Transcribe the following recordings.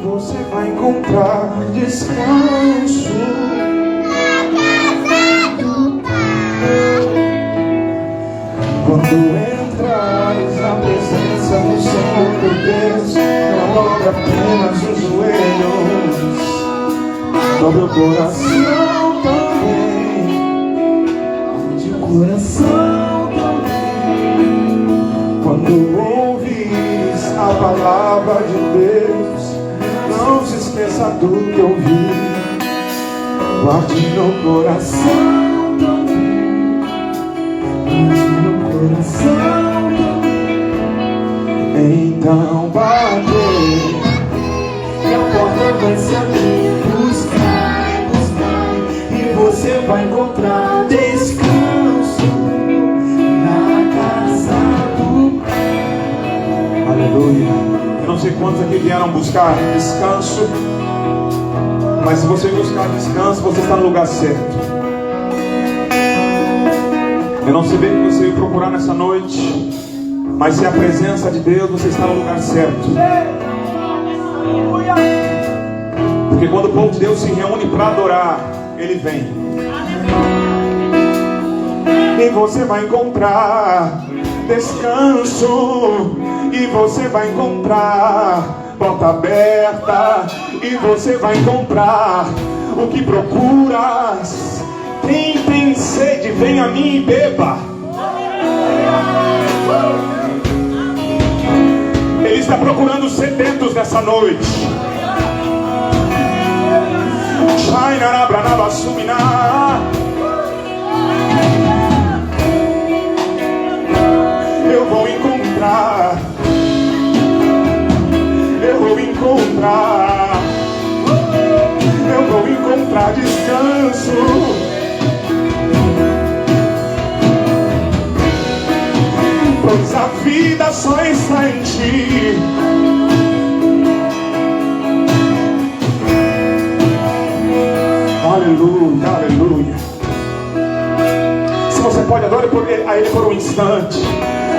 você vai encontrar descanso na casa do Pai. quando entrares na presença do Senhor Deus. Não dobra apenas os joelhos, dobra o coração também, de coração também. Quando ouvires a palavra de Deus, não se esqueça do que ouvir, guarde no coração também, guarde no coração também. Então bater e a porta vai se abrir. Buscar, buscar, e você vai encontrar descanso na casa do Pai. Aleluia. Eu não sei quantos aqui vieram buscar descanso, mas se você buscar descanso, você está no lugar certo. Eu não sei bem o que você veio procurar nessa noite, mas se é a presença de Deus, você está no lugar certo. Porque quando o povo de Deus se reúne para adorar, Ele vem. E você vai encontrar descanso, e você vai encontrar porta aberta, e você vai encontrar o que procuras. Quem tem sede, vem a mim e beba. Ele está procurando sedentos nessa noite. Eu vou encontrar, eu vou encontrar, eu vou encontrar descanso. Pois a vida só está em ti. Aleluia, aleluia. Se você pode, adore a Ele por um instante.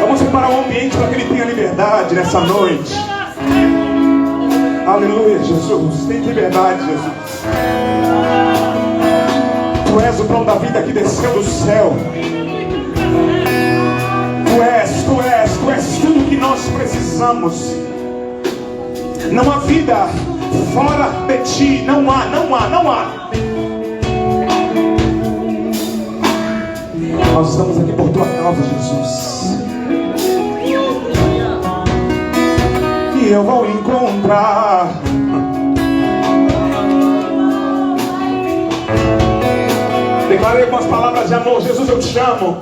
Vamos preparar um ambiente para que Ele tenha liberdade nessa noite. Aleluia, Jesus. Tem liberdade, Jesus. Tu és o pão da vida que desceu do céu. Tu és tudo que nós precisamos. Não há vida fora de ti. Não há. Nós estamos aqui por tua causa, Jesus. E eu vou encontrar. Declarei algumas palavras de amor. Jesus, eu te amo.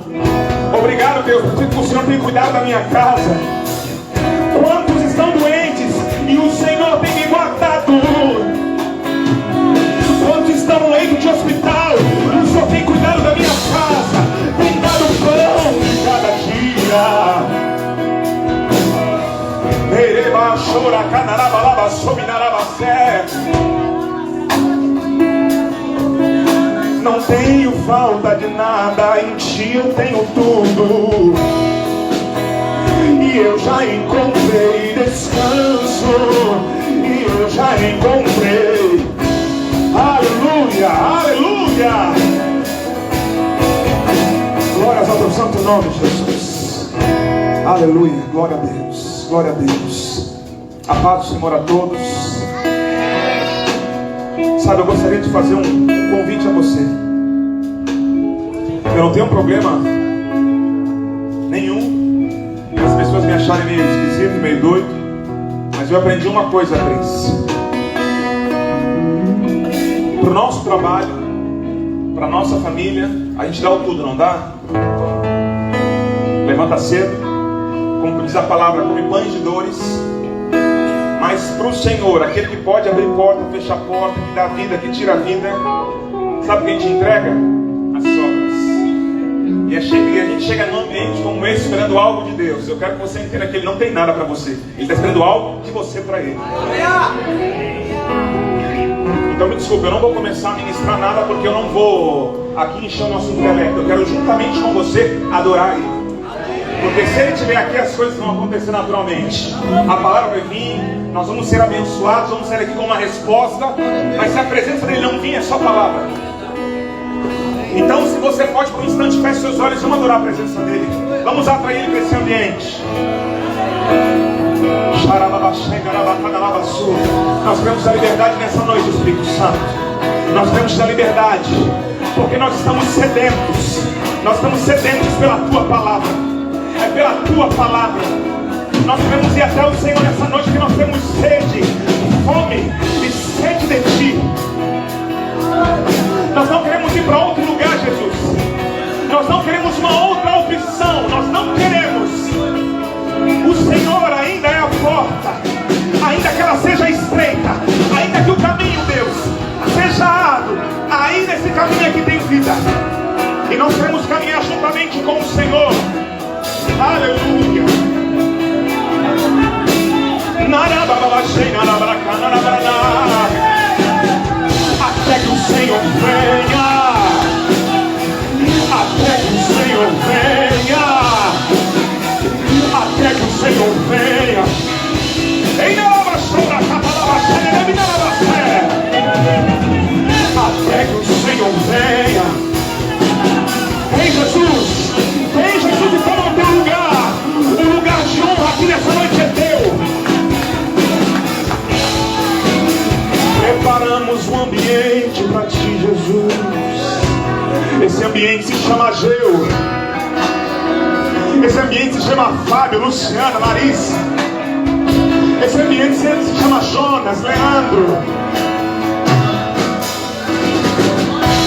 Obrigado, Deus, porque o Senhor tem cuidado da minha casa. Quantos estão doentes e o Senhor tem me guardado? Quantos estão no leito de hospital e o Senhor tem cuidado da minha casa? Tem dado pão de cada dia. Não tenho falta de nada, em ti eu tenho tudo. E eu já encontrei descanso, e eu já encontrei. Aleluia, aleluia. Glórias ao teu santo nome, Jesus. Aleluia, glória a Deus, glória a Deus. A paz do Senhor a todos. Sabe, eu gostaria de fazer um convite a você. Eu não tenho problema nenhum as pessoas me acharem meio esquisito, meio doido, mas eu aprendi uma coisa, Cris. Para o nosso trabalho, para a nossa família, a gente dá o tudo, não dá? Levanta cedo, como diz a palavra, come pães de dores. Mas para o Senhor, aquele que pode abrir porta, fechar porta, que dá vida, que tira a vida, sabe o que a gente entrega? As sobras. E a gente chega num ambiente como esse esperando algo de Deus. Eu quero que você entenda que Ele não tem nada para você. Ele está esperando algo de você para Ele. Então me desculpe, eu não vou começar a ministrar nada, porque eu não vou aqui encher o nosso intelecto. Eu quero juntamente com você adorar Ele. Porque se ele estiver aqui, as coisas vão acontecer naturalmente. A palavra vai vir, nós vamos ser abençoados, vamos sair aqui com uma resposta. Mas se a presença dele não vir, é só palavra. Então, se você pode por um instante, feche seus olhos, vamos adorar a presença dele. Vamos atrair ele para esse ambiente. Nós queremos a liberdade nessa noite, Espírito Santo. Nós queremos a liberdade, porque nós estamos sedentos. Nós estamos sedentos pela tua palavra. É pela tua palavra. Nós queremos ir até o Senhor nessa noite, que nós temos sede, fome e sede de ti. Nós não queremos ir para outro lugar, Jesus. Nós não queremos uma outra opção. Nós não queremos. O Senhor ainda é a porta, ainda que ela seja estreita, ainda que o caminho, Deus, seja árduo, ainda esse caminho aqui tem vida. E nós queremos caminhar juntamente com o Senhor. Aleluia. Até que o Senhor venha. Até que o Senhor venha. Até que o Senhor venha. Até que o Senhor venha. Vem Jesus. Vem Jesus e toma o teu lugar. O lugar de honra aqui nessa noite é teu. Preparamos um ambiente para ti, Jesus. Esse ambiente se chama Ageu. Esse ambiente se chama Fábio, Luciana, Larissa. Esse ambiente se chama Jonas, Leandro.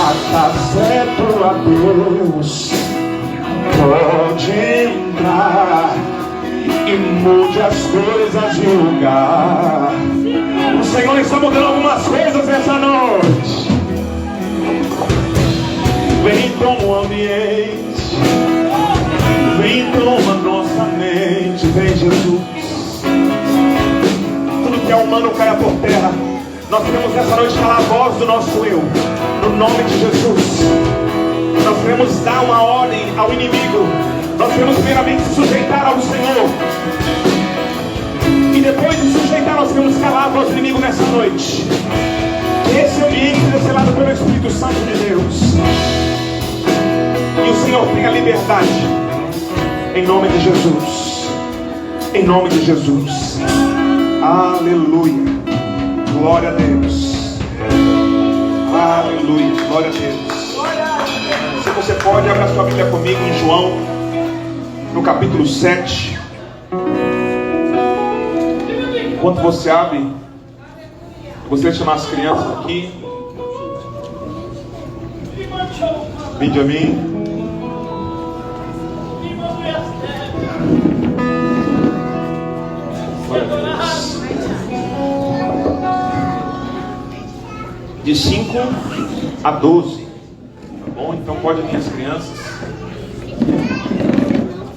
A casa é tua, Deus. Pode entrar e mude as coisas de lugar. O Senhor está mudando algumas coisas nessa noite. Vem toma o ambiente. Vem toma nossa mente. Vem Jesus. Tudo que é humano caia por terra. Nós queremos nessa noite calar a voz do nosso eu, no nome de Jesus. Nós queremos dar uma ordem ao inimigo. Nós queremos primeiramente sujeitar ao Senhor. E depois de sujeitar, nós queremos calar a voz do inimigo nessa noite. Que esse ambiente seja selado pelo Espírito Santo de Deus. E o Senhor tenha liberdade. Em nome de Jesus. Em nome de Jesus. Aleluia. Glória a Deus. Aleluia. Glória a Deus. Se você pode, abra sua Bíblia comigo em João, no capítulo 7. Enquanto você abre, eu gostaria de chamar as crianças aqui. Benjamin. Glória a Deus. De 5 a 12. Tá bom? Então pode vir as crianças.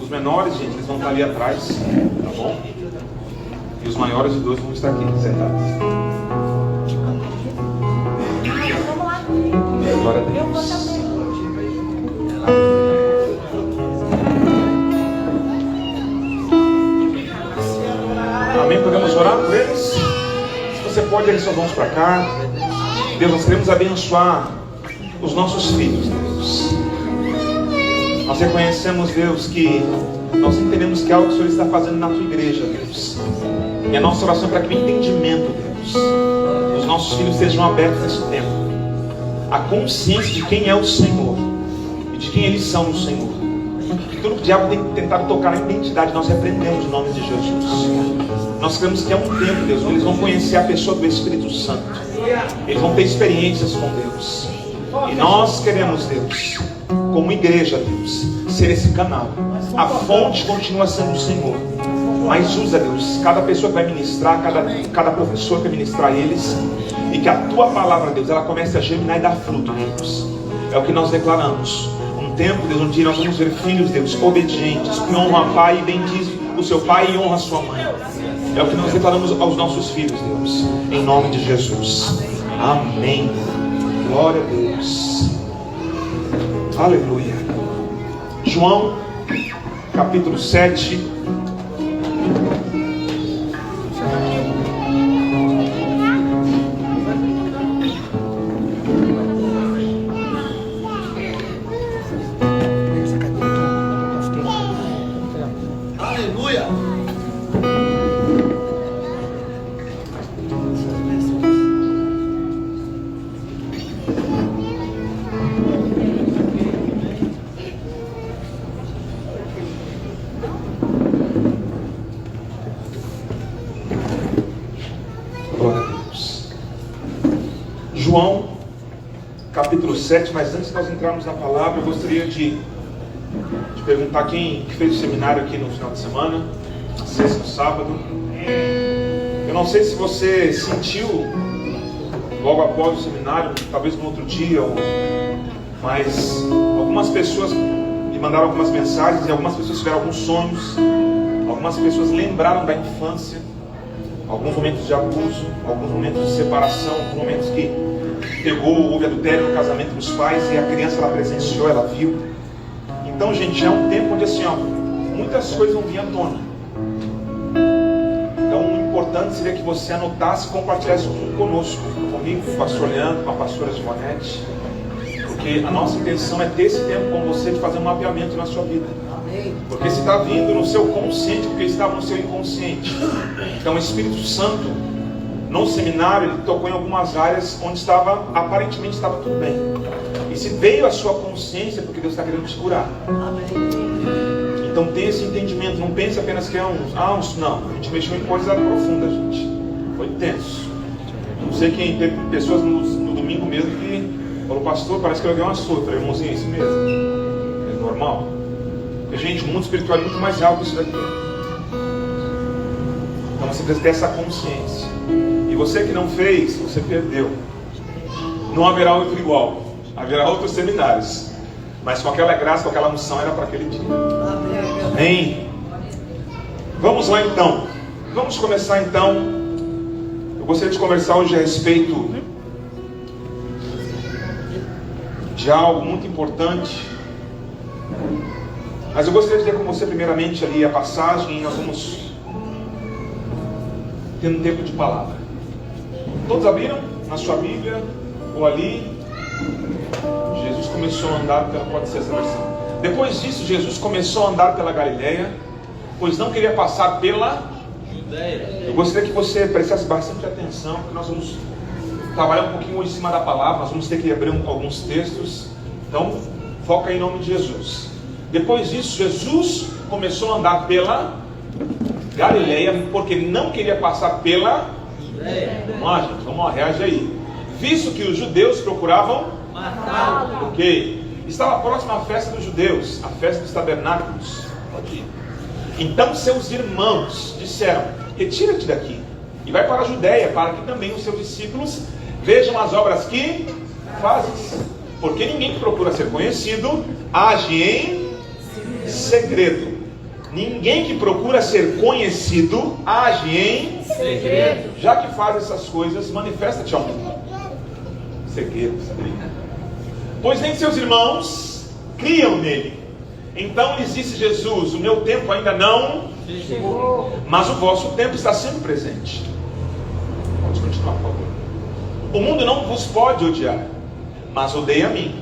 Os menores, gente, eles vão estar ali atrás. Tá bom? E os maiores de 12 vão estar aqui sentados. Glória a Deus. Amém? Podemos orar por eles? Se você pode, eles só vão para cá. Deus, nós queremos abençoar os nossos filhos, Deus. Nós reconhecemos, Deus, que nós entendemos que é algo que o Senhor está fazendo na tua igreja, Deus. E a nossa oração é para que o entendimento, Deus, os nossos filhos sejam abertos nesse tempo. A consciência de quem é o Senhor e de quem eles são no Senhor. Tudo que o diabo tem tentado tocar na identidade, nós repreendemos em nome de Jesus. Nós queremos que é um tempo, Deus, onde eles vão conhecer a pessoa do Espírito Santo. Eles vão ter experiências com Deus. E nós queremos, Deus, como igreja, Deus, ser esse canal. A fonte continua sendo o Senhor. Mas usa, Deus, cada pessoa que vai ministrar, cada professor que vai ministrar eles. E que a tua palavra, Deus, ela comece a germinar e dar fruto, Deus. É o que nós declaramos. Um tempo, Deus, onde nós vamos ver filhos, Deus, obedientes, que honram a pai e bendiz o seu pai e honra a sua mãe. É o que nós declaramos aos nossos filhos, Deus, em nome de Jesus. Amém. Glória a Deus. Aleluia. João, capítulo 7. Aleluia! Glória a Deus. João, capítulo 7, mas antes de nós entrarmos na palavra, eu gostaria de perguntar quem fez o seminário aqui no final de semana, na sexta, no sábado. Eu não sei se você sentiu logo após o seminário, talvez no outro dia, mas algumas pessoas me mandaram algumas mensagens e algumas pessoas tiveram alguns sonhos, algumas pessoas lembraram da infância, alguns momentos de abuso, alguns momentos de separação, alguns momentos que houve adultério no casamento dos pais e a criança ela presenciou, ela viu. Então, gente, é um tempo onde assim, muitas coisas vão vir à tona. Então, o importante seria que você anotasse e compartilhasse tudo conosco, comigo, com o pastor Leandro, com a pastora Gimonete, porque a nossa intenção é ter esse tempo com você de fazer um mapeamento na sua vida. Porque se está vindo no seu consciente, porque estava no seu inconsciente. Então, o Espírito Santo, no seminário, ele tocou em algumas áreas onde aparentemente estava tudo bem. E se veio a sua consciência, porque Deus está querendo te curar. Então tenha esse entendimento, não pense apenas que é não, a gente mexeu em coisa profunda, gente. Foi tenso. Não sei quem, teve pessoas no domingo mesmo que falou, pastor, parece que eu ganhei uma surra. Eu falei, irmãozinho, é isso mesmo. É normal. Porque, gente, o mundo espiritual é muito mais alto que isso daqui. Então você precisa ter essa consciência. E você que não fez, você perdeu. Não haverá outro igual. Haverá outros seminários. Mas com aquela graça, com aquela unção, era para aquele dia. Amém? Vamos lá então. Vamos começar então. Eu gostaria de conversar hoje a respeito de algo muito importante. Mas eu gostaria de ler com você primeiramente ali a passagem e nós vamos ter um tempo de palavra. Todos abriram na sua Bíblia ou ali? Jesus começou a andar pode ser essa versão. Depois disso, Jesus começou a andar pela Galileia, pois não queria passar pela Judeia. Eu gostaria que você prestasse bastante atenção, porque nós vamos trabalhar um pouquinho em cima da palavra, nós vamos ter que abrir alguns textos. Então, foca em nome de Jesus. Depois disso, Jesus começou a andar pela Galileia, porque não queria passar pela Judeia. Vamos lá, gente, vamos lá, reage aí. Visto que os judeus procuravam matá-lo. Ok. Estava próxima à festa dos judeus, a festa dos tabernáculos. Pode ir. Então seus irmãos disseram, retira-te daqui e vai para a Judeia, para que também os seus discípulos vejam as obras que fazes. Porque ninguém que procura ser conhecido age em segredo. Ninguém que procura ser conhecido age em segredo. Já que faz essas coisas, manifesta-te ao mundo. Segredo, pois nem seus irmãos criam nele. Então lhes disse Jesus, o meu tempo ainda não chegou, mas o vosso tempo está sempre presente. Vamos continuar, por favor. O mundo não vos pode odiar, mas odeia a mim,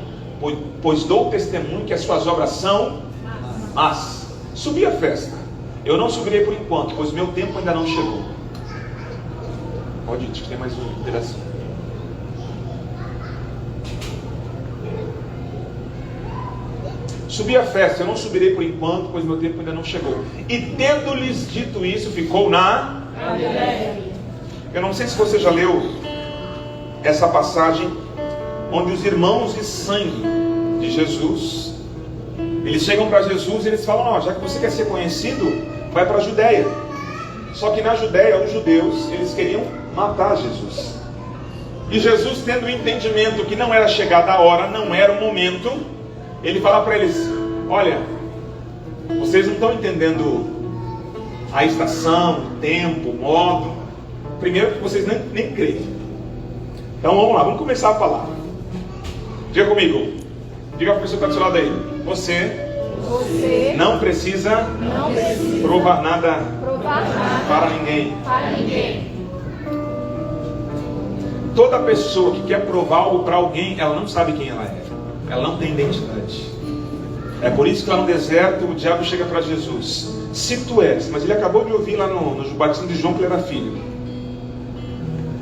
pois dou testemunho que as suas obras são más. Subi a festa. Eu não subirei por enquanto, pois meu tempo ainda não chegou. Pode ir, tem mais um pedacinho. Subi a festa, eu não subirei por enquanto, pois meu tempo ainda não chegou. E tendo-lhes dito isso, ficou na Galileia. Eu não sei se você já leu essa passagem, onde os irmãos de sangue de Jesus, eles chegam para Jesus e eles falam, já que você quer ser conhecido, vai para a Judeia. Só que na Judeia, os judeus, eles queriam matar Jesus. E Jesus, tendo o entendimento que não era chegada a hora, não era o momento, ele fala para eles, olha, vocês não estão entendendo a estação, o tempo, o modo. Primeiro que vocês nem creem. Então vamos lá, vamos começar a palavra. Diga comigo. Diga para a pessoa que está do seu lado aí. Você Você não precisa provar nada para ninguém. Toda pessoa que quer provar algo para alguém, ela não sabe quem ela é. Ela não tem identidade. É por isso que lá no deserto o diabo chega para Jesus. Se tu és, mas ele acabou de ouvir lá no batismo de João que ele era filho.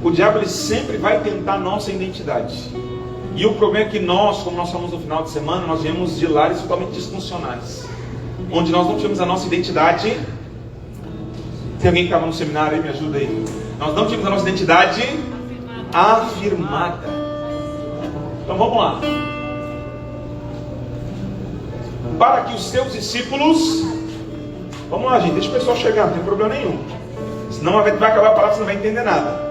O diabo ele sempre vai tentar a nossa identidade. E o problema é que nós, como nós falamos no final de semana, nós viemos de lares totalmente disfuncionais, onde nós não tivemos a nossa identidade. Tem alguém que estava no seminário aí? Me ajuda aí. Nós não tivemos a nossa identidade afirmada. Então vamos lá. Para que os seus discípulos... Vamos lá, gente, deixa o pessoal chegar, não tem problema nenhum. Senão vai acabar a palavra, você não vai entender nada.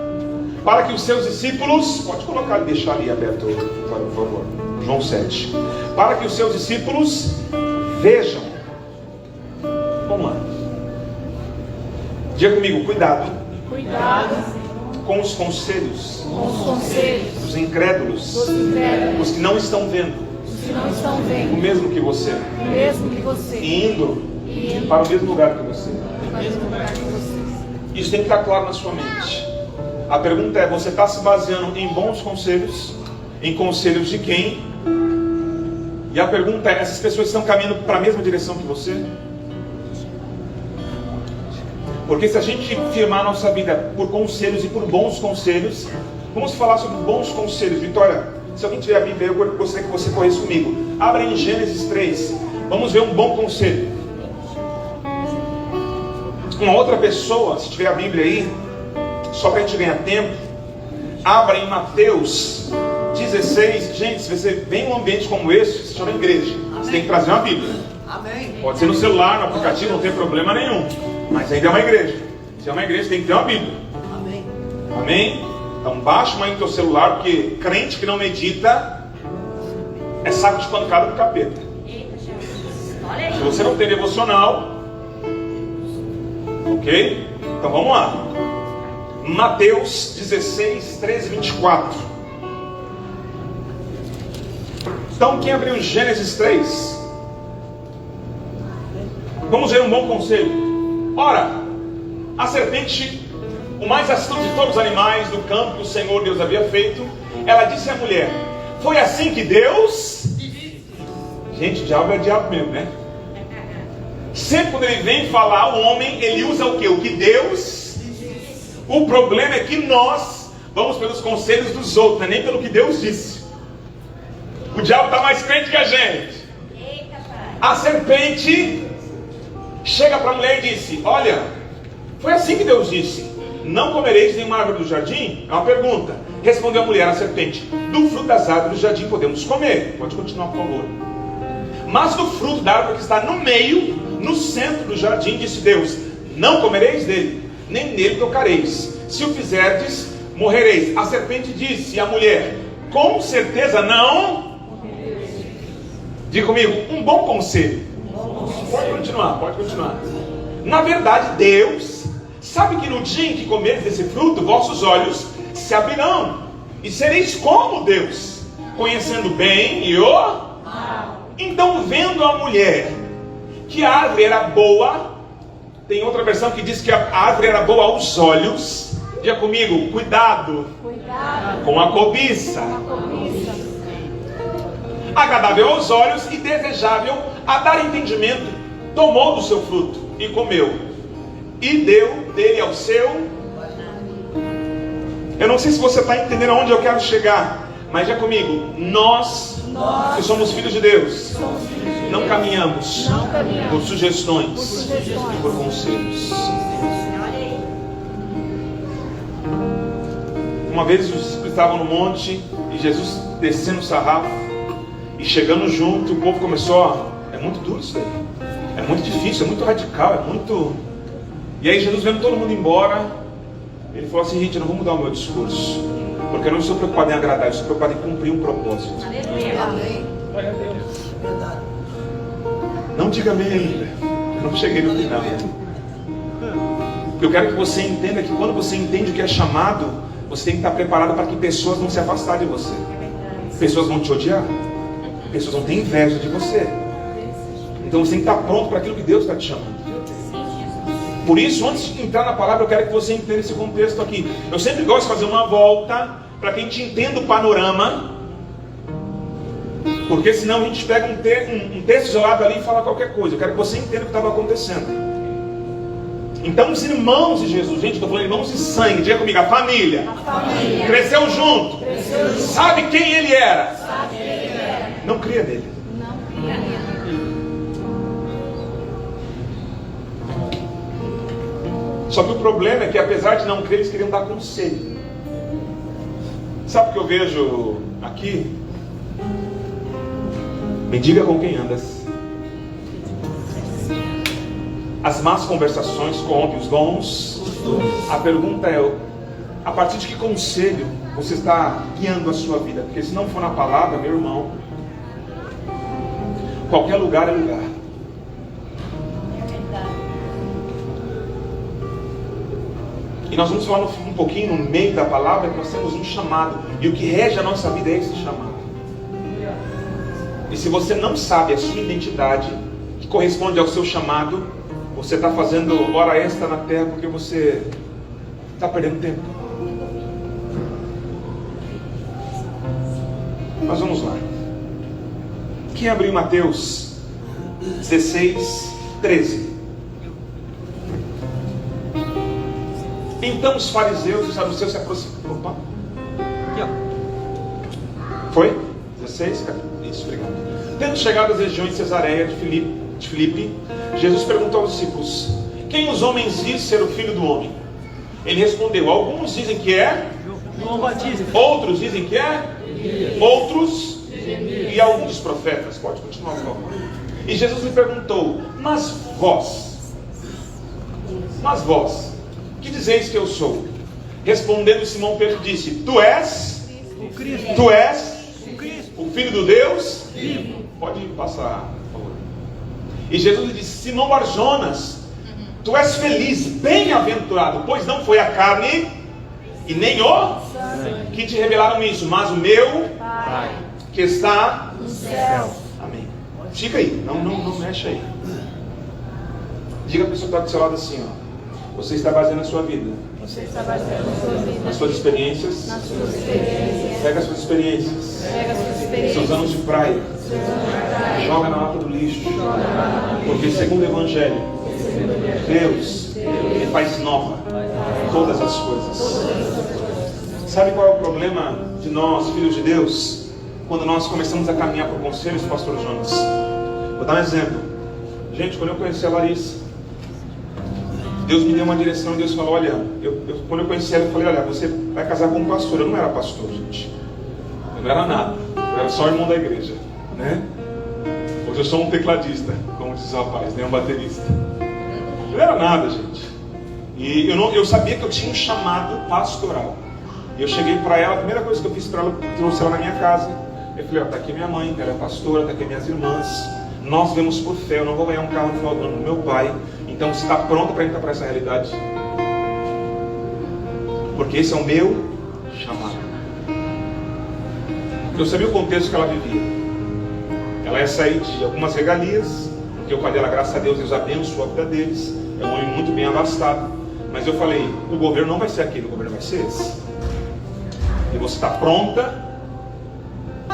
Para que os seus discípulos... Pode colocar e deixar ali aberto, por favor. João 7. Para que os seus discípulos vejam. Vamos lá. Diga comigo, cuidado. Com os conselhos. Dos incrédulos. Os que não estão vendo. O mesmo que você. E indo para o mesmo lugar que você. Isso tem que estar claro na sua mente. A pergunta é, você está se baseando em bons conselhos? Em conselhos de quem? E a pergunta é, essas pessoas estão caminhando para a mesma direção que você? Porque se a gente firmar a nossa vida por conselhos e por bons conselhos, vamos falar sobre bons conselhos. Vitória, se alguém tiver a Bíblia, eu gostaria que você corresse comigo. Abra em Gênesis 3. Vamos ver um bom conselho. Uma outra pessoa, se tiver a Bíblia aí, só para a gente ganhar tempo, abra em Mateus 16. Gente, se você vem em um ambiente como esse, se chama igreja. Você tem que trazer uma Bíblia. Pode ser no celular, no aplicativo, não tem problema nenhum. Mas ainda é uma igreja. Se é uma igreja, tem que ter uma Bíblia. Amém? Então baixa uma aí no teu celular, porque crente que não medita é saco de pancada do capeta. Se você não tem devocional, ok? Então vamos lá. Mateus 16, 13 e 24. Então quem abriu Gênesis 3? Vamos ver um bom conselho. Ora, a serpente, o mais astuto de todos os animais do campo que o Senhor Deus havia feito, ela disse à mulher: foi assim que Deus... Gente, o diabo é diabo mesmo, né? Sempre quando ele vem falar ao homem, ele usa o quê? O que Deus... O problema é que nós vamos pelos conselhos dos outros, não é nem pelo que Deus disse. O diabo está mais crente que a gente. A serpente chega para a mulher e disse: olha, foi assim que Deus disse: não comereis de nenhuma árvore do jardim? É uma pergunta. Respondeu a mulher à serpente: do fruto das árvores do jardim podemos comer. Pode continuar, por favor. Mas do fruto da árvore que está no meio, no centro do jardim, disse Deus: não comereis dele, nem nele tocareis. Se o fizerdes, morrereis. A serpente disse à mulher: com certeza não. Diga comigo, um bom conselho. Pode continuar. Na verdade, Deus sabe que no dia em que comerdes desse fruto, vossos olhos se abrirão, e sereis como Deus, conhecendo o bem e o mal. Então, vendo a mulher que a árvore era boa, tem outra versão que diz que a árvore era boa aos olhos. Diga comigo, cuidado com a cobiça. Agradável aos olhos e desejável a dar entendimento, tomou do seu fruto e comeu, e deu dele ao seu. Eu não sei se você está entendendo aonde eu quero chegar, mas já comigo, nós que somos filhos de Deus, não caminhamos por sugestões e por conselhos. Uma vez os discípulos estavam no monte e Jesus descendo o sarrafo e chegando junto, o povo começou é muito duro isso daí, é muito difícil, é muito radical, é muito... E aí Jesus vendo todo mundo embora, ele falou assim: gente, eu não vou mudar o meu discurso, porque eu não estou preocupado em agradar, eu estou preocupado em cumprir um propósito. Não diga amém ainda, eu não cheguei no final. Eu quero que você entenda que quando você entende o que é chamado, você tem que estar preparado para que pessoas vão se afastar de você, pessoas vão te odiar, pessoas vão ter inveja de você. Então Então você tem que estar pronto para aquilo que Deus está te chamando. Por isso, antes de entrar na palavra, eu quero que você entenda esse contexto aqui. Eu sempre gosto de fazer uma volta para que a gente entenda o panorama, porque senão a gente pega um texto isolado ali e fala qualquer coisa. Eu quero que você entenda o que estava acontecendo. Então os irmãos de Jesus, gente, estou falando irmãos de sangue, diga comigo, a família. Cresceu junto. Sabe quem ele era? Não cria nele. Só que o problema é que, apesar de não crer, eles queriam dar conselho. Sabe o que eu vejo aqui? Me diga com quem andas. As más conversações corrompem os dons. A pergunta é: a partir de que conselho você está guiando a sua vida? Porque se não for na palavra, meu irmão, qualquer lugar é lugar. E nós vamos falar um pouquinho no meio da palavra que nós temos um chamado. E o que rege a nossa vida é esse chamado. E se você não sabe a sua identidade, que corresponde ao seu chamado, você está fazendo hora extra na terra porque você está perdendo tempo. Mas vamos lá. Quem abriu Mateus 16, 13? Então os fariseus e os saduceus se aproximaram. Opa. Aqui, ó. Foi? 16? Isso, obrigado. Tendo chegado às regiões de Cesareia de Filipe, Jesus perguntou aos discípulos: quem os homens dizem ser o Filho do Homem? Ele respondeu: alguns dizem que é João Batista, outros dizem que é outros e alguns profetas. Pode continuar, por favor. E Jesus lhe perguntou: mas vós, que dizeis que eu sou? Respondendo Simão Pedro disse: tu és o Cristo. Tu és o Filho do Deus vivo. Pode passar, por favor. E Jesus lhe disse: Simão Barjonas, tu és feliz, bem-aventurado, pois não foi a carne e nem o que te revelaram isso, mas o meu Pai que está no céu. Amém. Fica aí, não mexe aí. Diga a pessoa que está do seu lado assim, ó: você está baseando a sua vida. Você está baseando a sua vida nas suas experiências. Nas suas experiências. Pega as suas experiências. Pega as suas experiências. Seus anos de praia. Joga na lata do lixo. Porque segundo o Evangelho, Deus ele faz nova todas as coisas. Sabe qual é o problema de nós, filhos de Deus? Quando nós começamos a caminhar para o conselho, pastor Jonas. Vou dar um exemplo. Gente, quando eu conheci a Larissa, Deus me deu uma direção e Deus falou: olha, quando eu conheci ela, eu falei: olha, você vai casar com um pastor. Eu não era pastor, gente. Eu não era nada. Eu era só irmão da igreja, né? Hoje eu sou um tecladista, como diz o rapaz, né? Um baterista. Eu não era nada, gente. E eu sabia que eu tinha um chamado pastoral. E eu cheguei para ela, a primeira coisa que eu fiz para ela, eu trouxe ela na minha casa. Eu falei: ó, tá aqui minha mãe, ela é pastora, tá aqui minhas irmãs. Nós vemos por fé, eu não vou ganhar um carro no final do ano do meu pai. Então você está pronto para entrar para essa realidade? Porque esse é o meu chamado. Eu sabia o contexto que ela vivia. Ela ia sair de algumas regalias, porque o pai dela, graças a Deus, Deus abençoou a vida deles. É um homem muito bem abastado. Mas eu falei: o governo não vai ser aquele, o governo vai ser esse. E você está pronta?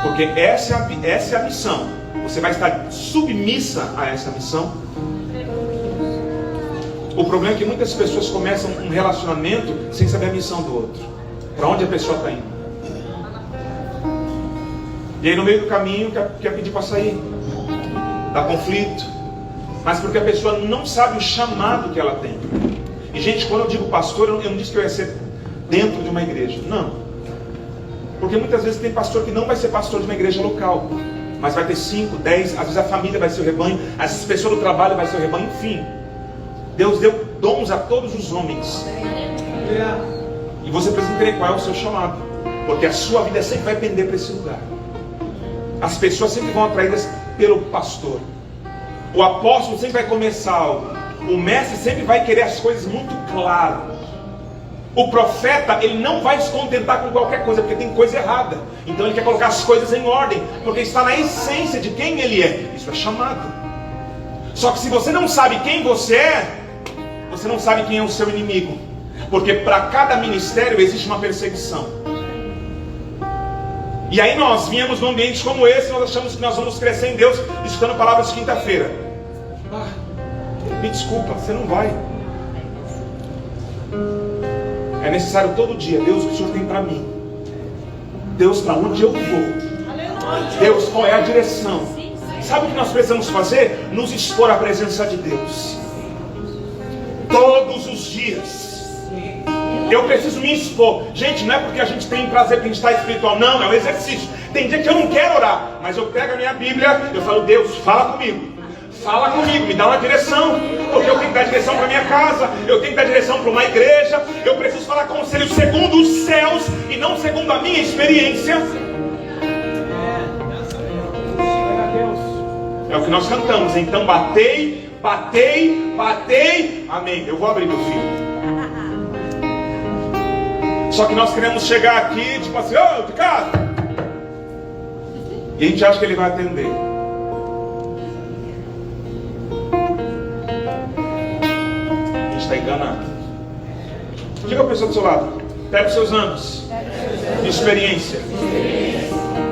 Porque essa é a missão. Você vai estar submissa a essa missão. O problema é que muitas pessoas começam um relacionamento sem saber a missão do outro. Para onde a pessoa está indo. E aí no meio do caminho quer pedir para sair. Dá conflito. Mas porque a pessoa não sabe o chamado que ela tem. E gente, quando eu digo pastor, eu não disse que eu ia ser dentro de uma igreja. Não. Porque muitas vezes tem pastor que não vai ser pastor de uma igreja local. Mas vai ter 5, 10, às vezes a família vai ser o rebanho, às vezes a pessoa do trabalho vai ser o rebanho, enfim. Deus deu dons a todos os homens. E você precisa entender qual é o seu chamado. Porque a sua vida sempre vai pender para esse lugar. As pessoas sempre vão atraídas pelo pastor. O apóstolo sempre vai começar algo. O mestre sempre vai querer as coisas muito claras. O profeta, ele não vai se contentar com qualquer coisa, porque tem coisa errada. Então ele quer colocar as coisas em ordem, porque está na essência de quem ele é. Isso é chamado. Só que se você não sabe quem você é, você não sabe quem é o seu inimigo. Porque para cada ministério existe uma perseguição. E aí nós viemos num ambiente como esse, nós achamos que nós vamos crescer em Deus escutando palavras de quinta-feira. Me desculpa, você não vai. É necessário todo dia. Deus, o que o Senhor tem para mim? Deus, para onde eu vou? Deus, qual é a direção? Sabe o que nós precisamos fazer? Nos expor à presença de Deus todos os dias. Eu preciso me expor. Gente, não é porque a gente tem prazer que a gente está espiritual. Não, é um exercício. Tem dia que eu não quero orar, mas eu pego a minha Bíblia, eu falo, Deus, fala comigo. Fala comigo, me dá uma direção. Porque eu tenho que dar direção para minha casa, eu tenho que dar direção para uma igreja. Eu preciso falar conselho segundo os céus e não segundo a minha experiência. É o que nós cantamos. Então batei, batei, batei. Amém. Eu vou abrir meu filho. Só que nós queremos chegar aqui, tipo assim, ô, Ricardo. E a gente acha que ele vai atender. A gente está enganado. Diga a pessoa do seu lado, pega os seus anos de experiência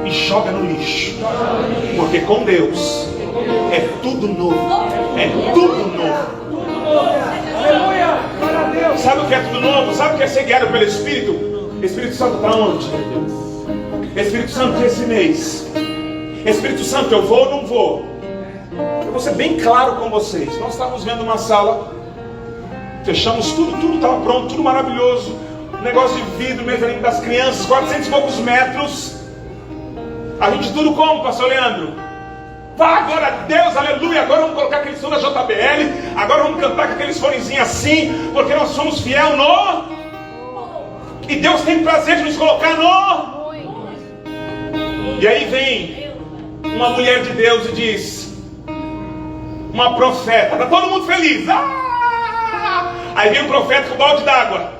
e joga no lixo. Porque com Deus é tudo novo. É tudo novo. Aleluia! Glória a Deus! Sabe o que é tudo novo? Sabe o que é ser guiado pelo Espírito? Espírito Santo para onde? Espírito Santo esse mês. Espírito Santo, eu vou ou não vou? Eu vou ser bem claro com vocês. Nós estávamos vendo uma sala, fechamos tudo estava pronto, tudo maravilhoso. Negócio de vidro, mesa limpa das crianças, 400 e poucos metros. A gente tudo como, pastor Leandro? Vá, glória a Deus, aleluia. Agora vamos colocar aquele som da JBL. Agora vamos cantar com aqueles fonezinhos assim, porque nós somos fiel no... E Deus tem prazer de nos colocar no... E aí vem uma mulher de Deus e diz, uma profeta, está todo mundo feliz. Aí vem um profeta com um balde d'água.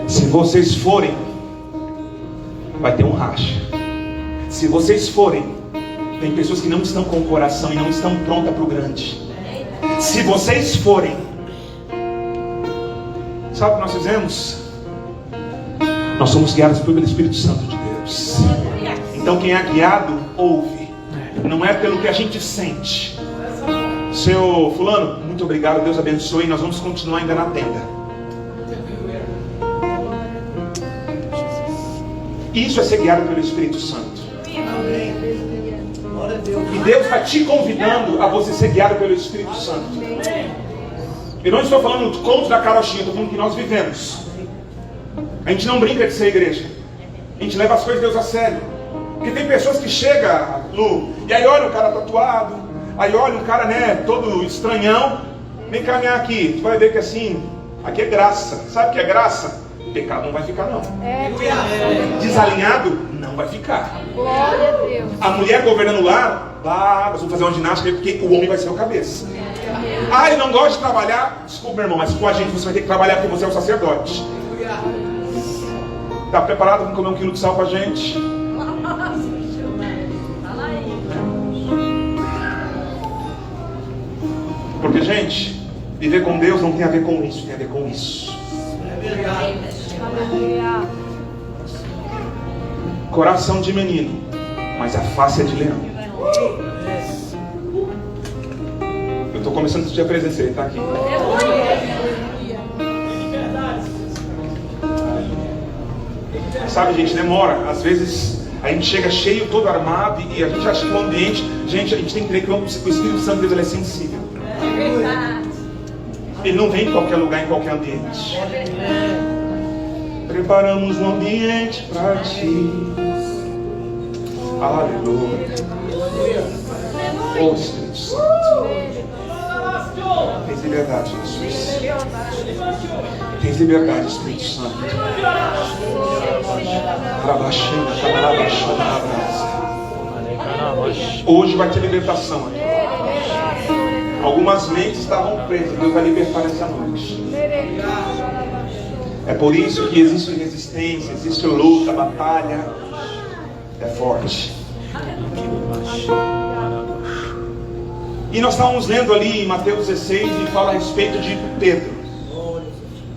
Se vocês forem, vai ter um racha. Se vocês forem, tem pessoas que não estão com o coração e não estão prontas para o grande. Se vocês forem, sabe o que nós fizemos? Nós somos guiados pelo Espírito Santo de Deus. Então quem é guiado, ouve. Não é pelo que a gente sente. Seu fulano, muito obrigado, Deus abençoe. Nós vamos continuar ainda na tenda. Isso é ser guiado pelo Espírito Santo. E Deus está te convidando a você ser guiado pelo Espírito Santo. Eu não estou falando do conto da carochinha, estou falando que nós vivemos. A gente não brinca de ser igreja. A gente leva as coisas de Deus a sério. Porque tem pessoas que chegam, Lu, e aí olha o cara tatuado, aí olha um cara, né, todo estranhão. Vem caminhar aqui, tu vai ver que assim, aqui é graça. Sabe o que é graça? Pecado não vai ficar não. Desalinhado não vai ficar. Glória a Deus. A mulher governando o lar, nós vamos fazer uma ginástica aí porque o homem vai ser o cabeça. Ah, ele não gosta de trabalhar. Desculpa, meu irmão, mas com a gente você vai ter que trabalhar porque você é o sacerdote. Está preparado para comer 1 quilo de sal com a gente? Porque, gente, viver com Deus não tem a ver com isso, tem a ver com isso. Coração de menino, mas a face é de leão. Eu estou começando a sentir a presença, ele está aqui. Sabe, gente, demora. Às vezes a gente chega cheio, todo armado, e a gente acha que o ambiente... Gente, a gente tem que crer que o Espírito Santo de Deus ele é sensível. Ele não vem em qualquer lugar, em qualquer ambiente. Preparamos um ambiente para ti. Aleluia. Oh, Espírito Santo. Tens liberdade, Jesus. Tens liberdade, Espírito Santo. Hoje vai ter libertação aqui. Algumas mentes estavam presas. Deus vai libertar essa noite. É por isso que existe resistência, existe luta, batalha. É forte. E nós estávamos lendo ali em Mateus 16 e fala a respeito de Pedro,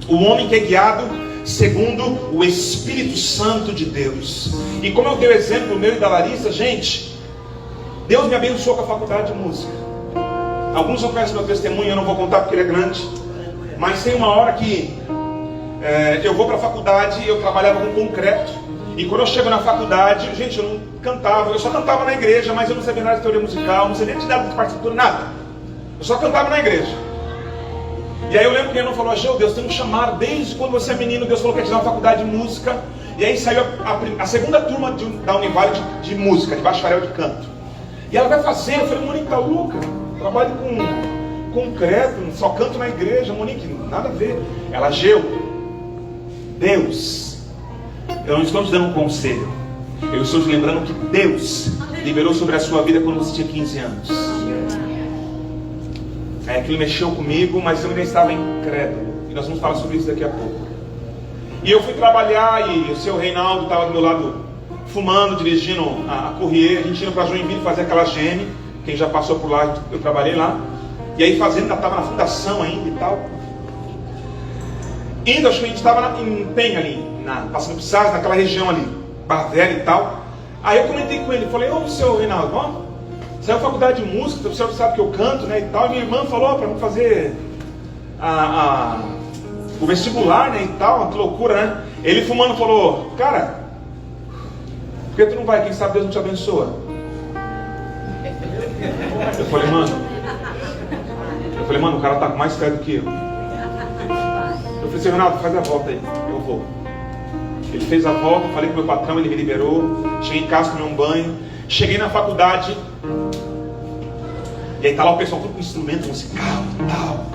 o homem que é guiado segundo o Espírito Santo de Deus. E como eu dei o exemplo meu e da Larissa, gente, Deus me abençoou com a faculdade de música. Alguns não conhecem meu testemunho, eu não vou contar porque ele é grande. Mas tem uma hora que eu vou para a faculdade, eu trabalhava com concreto. E quando eu chego na faculdade, gente, eu não cantava, eu só cantava na igreja, mas eu não sabia nada de teoria musical, não sabia nem de nada de partitura, nada. Eu só cantava na igreja. E aí eu lembro que meu irmão falou: Ageu, Deus tem um chamado, desde quando você é menino, Deus falou que ia te dar uma faculdade de música. E aí saiu a segunda turma da Univale de música, de bacharel de canto. E ela vai fazer, eu falei: Monique, tá louca? Trabalho com concreto, só canto na igreja. Monique, nada a ver. Ela: Ageu, Deus, eu não estou te dando um conselho, eu estou te lembrando que Deus liberou sobre a sua vida quando você tinha 15 anos. Aquilo mexeu comigo, mas eu ainda estava incrédulo. E nós vamos falar sobre isso daqui a pouco. E eu fui trabalhar e o seu Reinaldo estava do meu lado fumando, dirigindo a Corrier. A gente indo para Joinville fazer aquela GM. Quem já passou por lá, eu trabalhei lá. E aí fazendo, ainda estava na fundação ainda e tal. Indo, acho que a gente estava em Penha ali, passando por Sás, naquela região ali, Barra Velha e tal. Aí eu comentei com ele, falei: ô, seu Reinaldo, ó, saiu a faculdade de música, o senhor sabe que eu canto, né, e tal. E minha irmã falou para mim fazer o vestibular, né, e tal, que loucura, né. Ele fumando falou: cara, por que tu não vai? Quem sabe Deus não te abençoa. Eu falei: mano, o cara tá com mais fé do que eu. Eu falei: seu Renato, faz a volta aí, eu vou. Ele fez a volta, falei com meu patrão, ele me liberou. Cheguei em casa, tomei um banho. Cheguei na faculdade. E aí tá lá o pessoal tudo com instrumento musical e tal.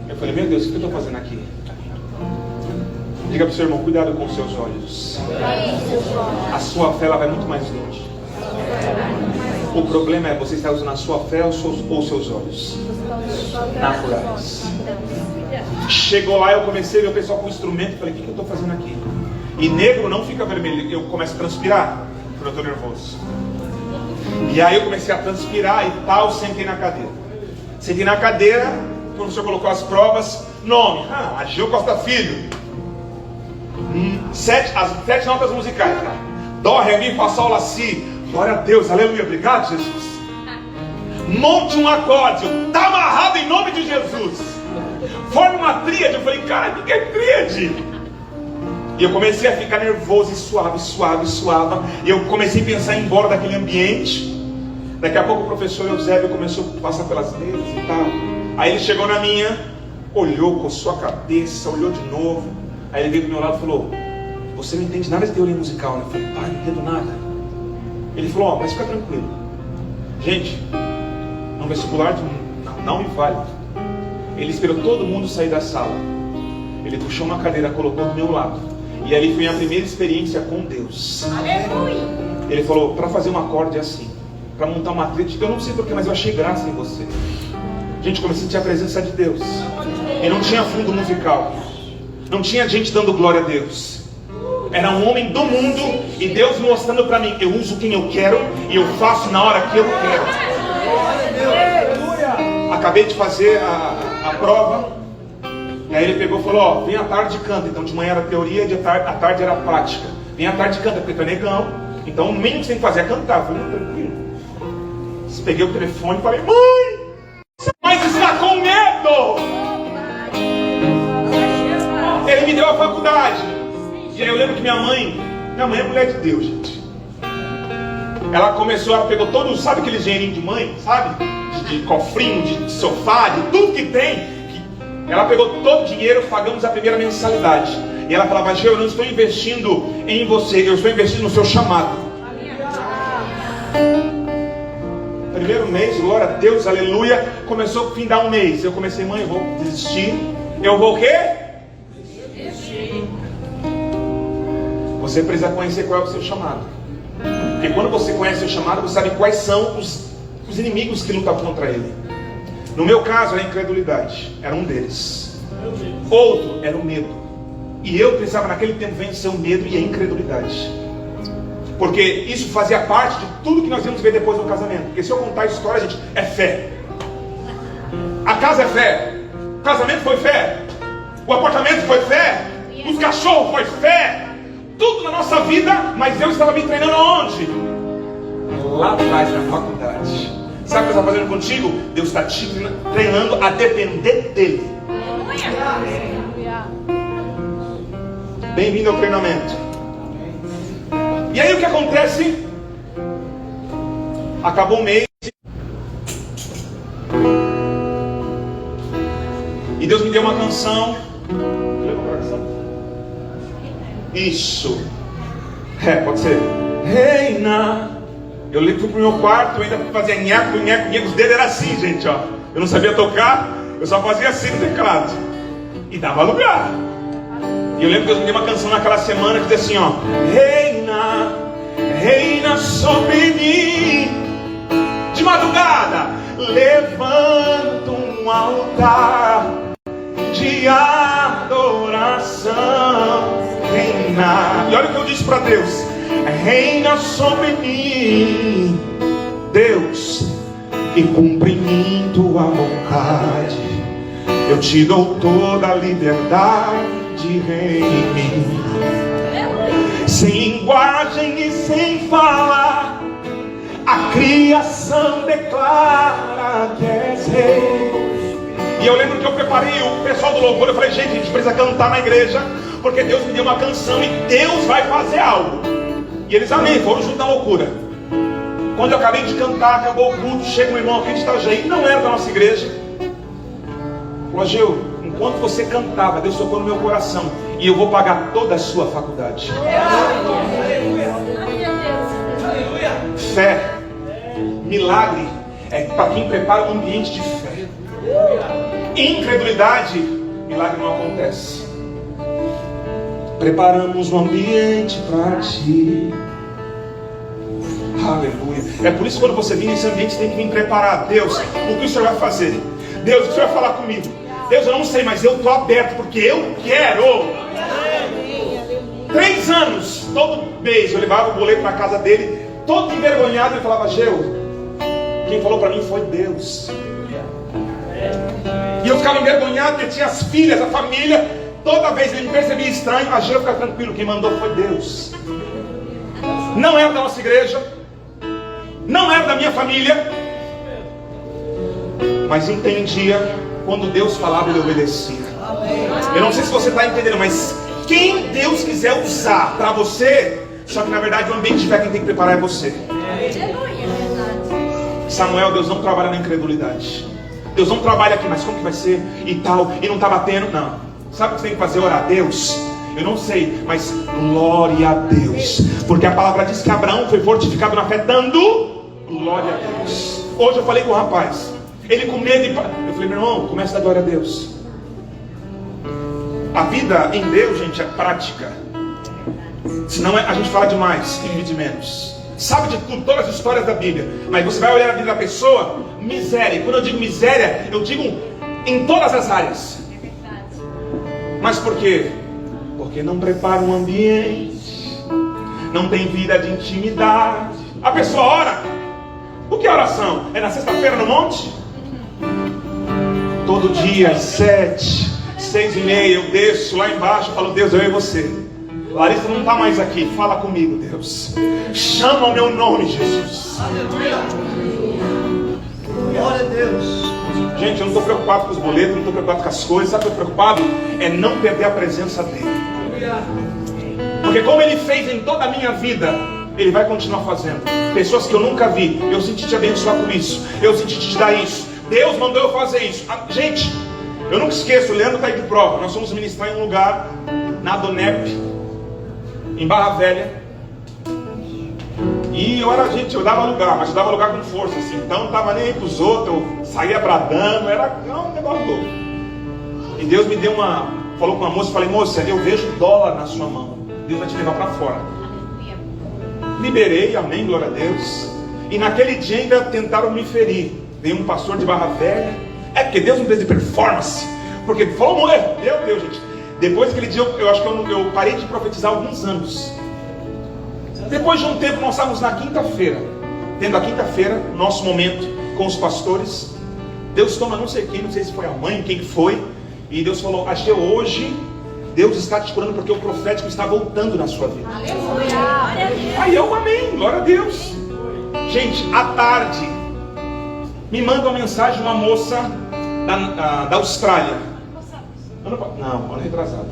Eu falei: meu Deus, o que eu estou fazendo aqui? Diga para o seu irmão: cuidado com os seus olhos. A sua fé, ela vai muito mais longe. O problema é você estar usando a sua fé ou os seus olhos naturais. Chegou lá, eu comecei a ver o pessoal com instrumento e falei: o que eu estou fazendo aqui? E negro não fica vermelho, eu começo a transpirar quando eu estou nervoso. E aí eu comecei a transpirar e tal, sentei na cadeira. Sentei na cadeira, o professor colocou as provas. Nome: Ageu Costa Filho. As 7 notas musicais, tá? Dó, Ré, Mi, Fá, Sol, Lá, Si. Glória a Deus, aleluia, obrigado, Jesus. Monte um acorde, tá amarrado em nome de Jesus. Forma uma tríade. Eu falei: cara, o que é tríade? E eu comecei a ficar nervoso e suava. E eu comecei a pensar em ir embora daquele ambiente. Daqui a pouco o professor Eusébio começou a passar pelas mesas e tal. Aí ele chegou na minha, olhou, coçou a cabeça, olhou de novo. Aí ele veio do meu lado e falou: você não entende nada de teoria musical, né? Eu falei: pai, não entendo nada. Ele falou: ó, mas fica tranquilo. Gente, no vestibular não me vale. Ele esperou todo mundo sair da sala. Ele puxou uma cadeira, colocou do meu lado. E ali foi a primeira experiência com Deus. Aleluia. Ele falou: para fazer um acorde assim, para montar uma tríade, eu não sei porquê, mas eu achei graça em você. Gente, comecei a sentir a presença de Deus. E não tinha fundo musical, não tinha gente dando glória a Deus. Era um homem do mundo e Deus mostrando para mim: eu uso quem eu quero e eu faço na hora que eu quero. Acabei de fazer a prova. E aí ele pegou e falou: ó, vem à tarde e canta. Então de manhã era teoria e à tarde era prática. Vem à tarde e canta, porque tu é negão. Então o mínimo que você tem que fazer é cantar. Eu falei: não, tranquilo. Peguei o telefone e falei: mãe, mas está com medo. Ele me deu a faculdade. E aí eu lembro que minha mãe é mulher de Deus, gente. Ela pegou todos, sabe aquele dinheirinho de mãe, sabe? De cofrinho, de sofá, de tudo que tem. Ela pegou todo o dinheiro, pagamos a primeira mensalidade. E ela falava: Ageu, eu não estou investindo em você, eu estou investindo no seu chamado. Primeiro mês, glória a Deus, aleluia. Começou a findar um mês. Eu comecei: mãe, eu vou desistir. Eu vou o quê? Você precisa conhecer qual é o seu chamado. Porque quando você conhece o seu chamado, você sabe quais são os inimigos que lutam contra ele. No meu caso, era a incredulidade. Era um deles. Outro era o medo. E eu precisava naquele tempo vencer o medo e a incredulidade. Porque isso fazia parte de tudo que nós íamos ver depois do casamento. Porque se eu contar a história, gente, é fé. A casa é fé. O casamento foi fé. O apartamento foi fé. Os cachorros foi fé. Tudo na nossa vida. Mas Deus estava me treinando aonde? Lá atrás na faculdade. Sabe o que Ele está fazendo contigo? Deus está te treinando a depender dEle. Bem-vindo ao treinamento. E aí o que acontece? Acabou o mês. E Deus me deu uma canção. Isso. Pode ser. Reina. Eu lembro que fui pro meu quarto, eu ainda fazia nheco, nheco, nheco. Os dedos eram assim, gente, ó. Eu não sabia tocar, eu só fazia assim no teclado. E dava lugar. E eu lembro que Deus me deu uma canção naquela semana que dizia assim, ó. Reina, reina sobre mim. De madrugada, levanto um altar de adoração. Reina. E olha o que eu disse para Deus. Reina sobre mim, Deus, e cumpre em mim tua vontade. Eu te dou toda a liberdade, reina em mim. Sem linguagem e sem falar, a criação declara que és rei. E eu lembro que eu preparei o pessoal do louvor. Eu falei, gente, a gente precisa cantar na igreja, porque Deus me deu uma canção e Deus vai fazer algo. E eles, amém, foram junto na loucura. Quando eu acabei de cantar, acabou o culto, chega um irmão aqui de Itajaí, não era da nossa igreja. Falou, Ageu, enquanto você cantava, Deus tocou no meu coração, e eu vou pagar toda a sua faculdade. Fé, milagre, é para quem prepara um ambiente de fé. Incredulidade, milagre não acontece. Preparamos um ambiente para ti. Aleluia. É por isso que quando você vir nesse ambiente, você tem que vir preparar. Deus, o que o Senhor vai fazer? Deus, o que o Senhor vai falar comigo? Deus, eu não sei, mas eu estou aberto, porque eu quero. 3 anos, todo mês eu levava o boleto na casa dele, todo envergonhado. Ele falava, Geu, quem falou para mim foi Deus. E eu ficava envergonhado, porque tinha as filhas, a família. Toda vez ele me percebia estranho, mas eu ficava tranquilo, quem mandou foi Deus. Não era da nossa igreja, não era da minha família, mas entendia, quando Deus falava, ele obedecia. Eu não sei se você está entendendo, mas quem Deus quiser usar para você, só que na verdade o ambiente de fé quem tem que preparar é você. Samuel, Deus não trabalha na incredulidade. Deus não trabalha aqui, mas como que vai ser e tal, e não está batendo, não. Sabe o que você tem que fazer? Orar a Deus? Eu não sei, mas glória a Deus. Porque a palavra diz que Abraão foi fortificado na fé, dando glória a Deus. Hoje eu falei com o rapaz, ele com medo, eu falei, meu irmão, começa a dar glória a Deus. A vida em Deus, gente, é prática. Senão a gente fala demais e vive de menos. Sabe de tudo, todas as histórias da Bíblia, mas você vai olhar a vida da pessoa, miséria. E quando eu digo miséria, eu digo em todas as áreas. Mas por quê? Porque não prepara um ambiente, não tem vida de intimidade. A pessoa ora. O que é oração? É na sexta-feira no monte? Todo dia às 7, 6h30 eu desço lá embaixo e falo, Deus, eu e você. Larissa não está mais aqui, fala comigo, Deus. Chama o meu nome, Jesus. Glória a Deus. Gente, eu não estou preocupado com os boletos, não estou preocupado com as coisas. Sabe o que eu estou preocupado? É não perder a presença dele. Porque como ele fez em toda a minha vida, ele vai continuar fazendo. Pessoas que eu nunca vi, eu senti te abençoar com isso, eu senti te dar isso, Deus mandou eu fazer isso. Gente, eu nunca esqueço, o Leandro está aí de prova. Nós fomos ministrar em um lugar, na Donep, em Barra Velha. E eu dava lugar, mas eu dava lugar com força, assim. Então não estava nem aí para os outros, eu saía bradando, era um negócio louco. E Deus me deu falou com a moça, falei, moça, eu vejo dólar na sua mão, Deus vai te levar para fora. Liberei, amém, glória a Deus. E naquele dia ainda tentaram me ferir. Veio um pastor de Barra Velha. É porque Deus não fez de performance. Porque falou, meu Deus, gente. Depois daquele dia, eu acho que eu parei de profetizar alguns anos. Depois de um tempo, nós estávamos na quinta-feira, tendo a quinta-feira, nosso momento com os pastores. Deus toma não sei quem, não sei se foi a mãe, quem que foi. E Deus falou, achei hoje, Deus está te curando porque o profético está voltando na sua vida. Aí eu, amém, glória a Deus. Gente, à tarde, me manda uma mensagem uma moça da Austrália. Não, ano retrasado.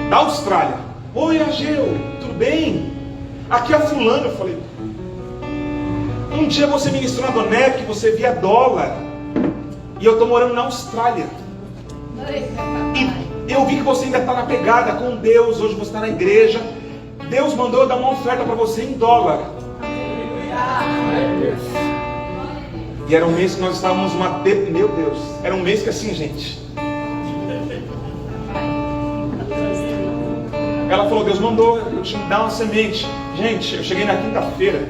Da Austrália. Oi, Ageu, tudo bem? Aqui é fulano. Eu falei, um dia você ministrou na Donep, você via dólar. E eu estou morando na Austrália. E eu vi que você ainda está na pegada com Deus. Hoje você está na igreja. Deus mandou eu dar uma oferta para você em dólar. E era um mês que nós estávamos meu Deus, era um mês que assim, gente. Ela falou, Deus mandou eu te dar uma semente. Gente, eu cheguei na quinta-feira.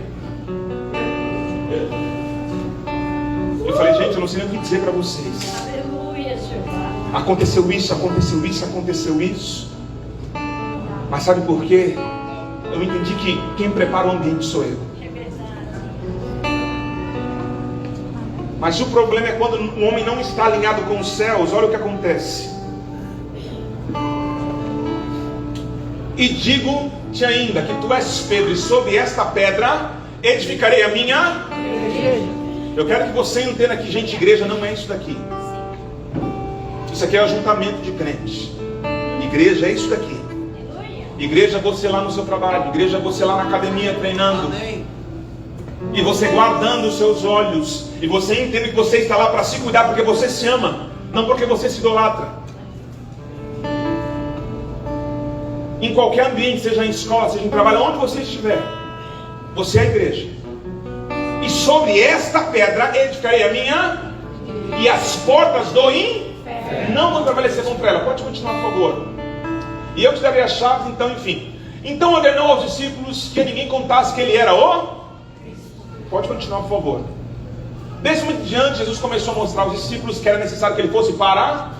Eu falei, gente, eu não sei nem o que dizer para vocês. Aconteceu isso, aconteceu isso, aconteceu isso. Mas sabe por quê? Eu entendi que quem prepara o ambiente sou eu. Mas o problema é quando o homem não está alinhado com os céus. Olha o que acontece. E digo-te ainda que tu és Pedro, e sobre esta pedra edificarei a minha igreja. Eu quero que você entenda que, gente, igreja não é isso daqui. Isso aqui é ajuntamento de crentes. Igreja é isso daqui. Igreja é você lá no seu trabalho. Igreja é você lá na academia treinando. E você guardando os seus olhos. E você entende que você está lá para se cuidar porque você se ama, não porque você se idolatra. Em qualquer ambiente, seja em escola, seja em trabalho, onde você estiver, você é a igreja. E sobre esta pedra edificarei a minha, e as portas do inferno não vão prevalecer contra ela. Pode continuar, por favor. E eu te darei as chaves, então, enfim. Então ordenou aos discípulos que ninguém contasse que ele era o... Pode continuar, por favor. Desse momento em diante, Jesus começou a mostrar aos discípulos que era necessário que ele fosse para,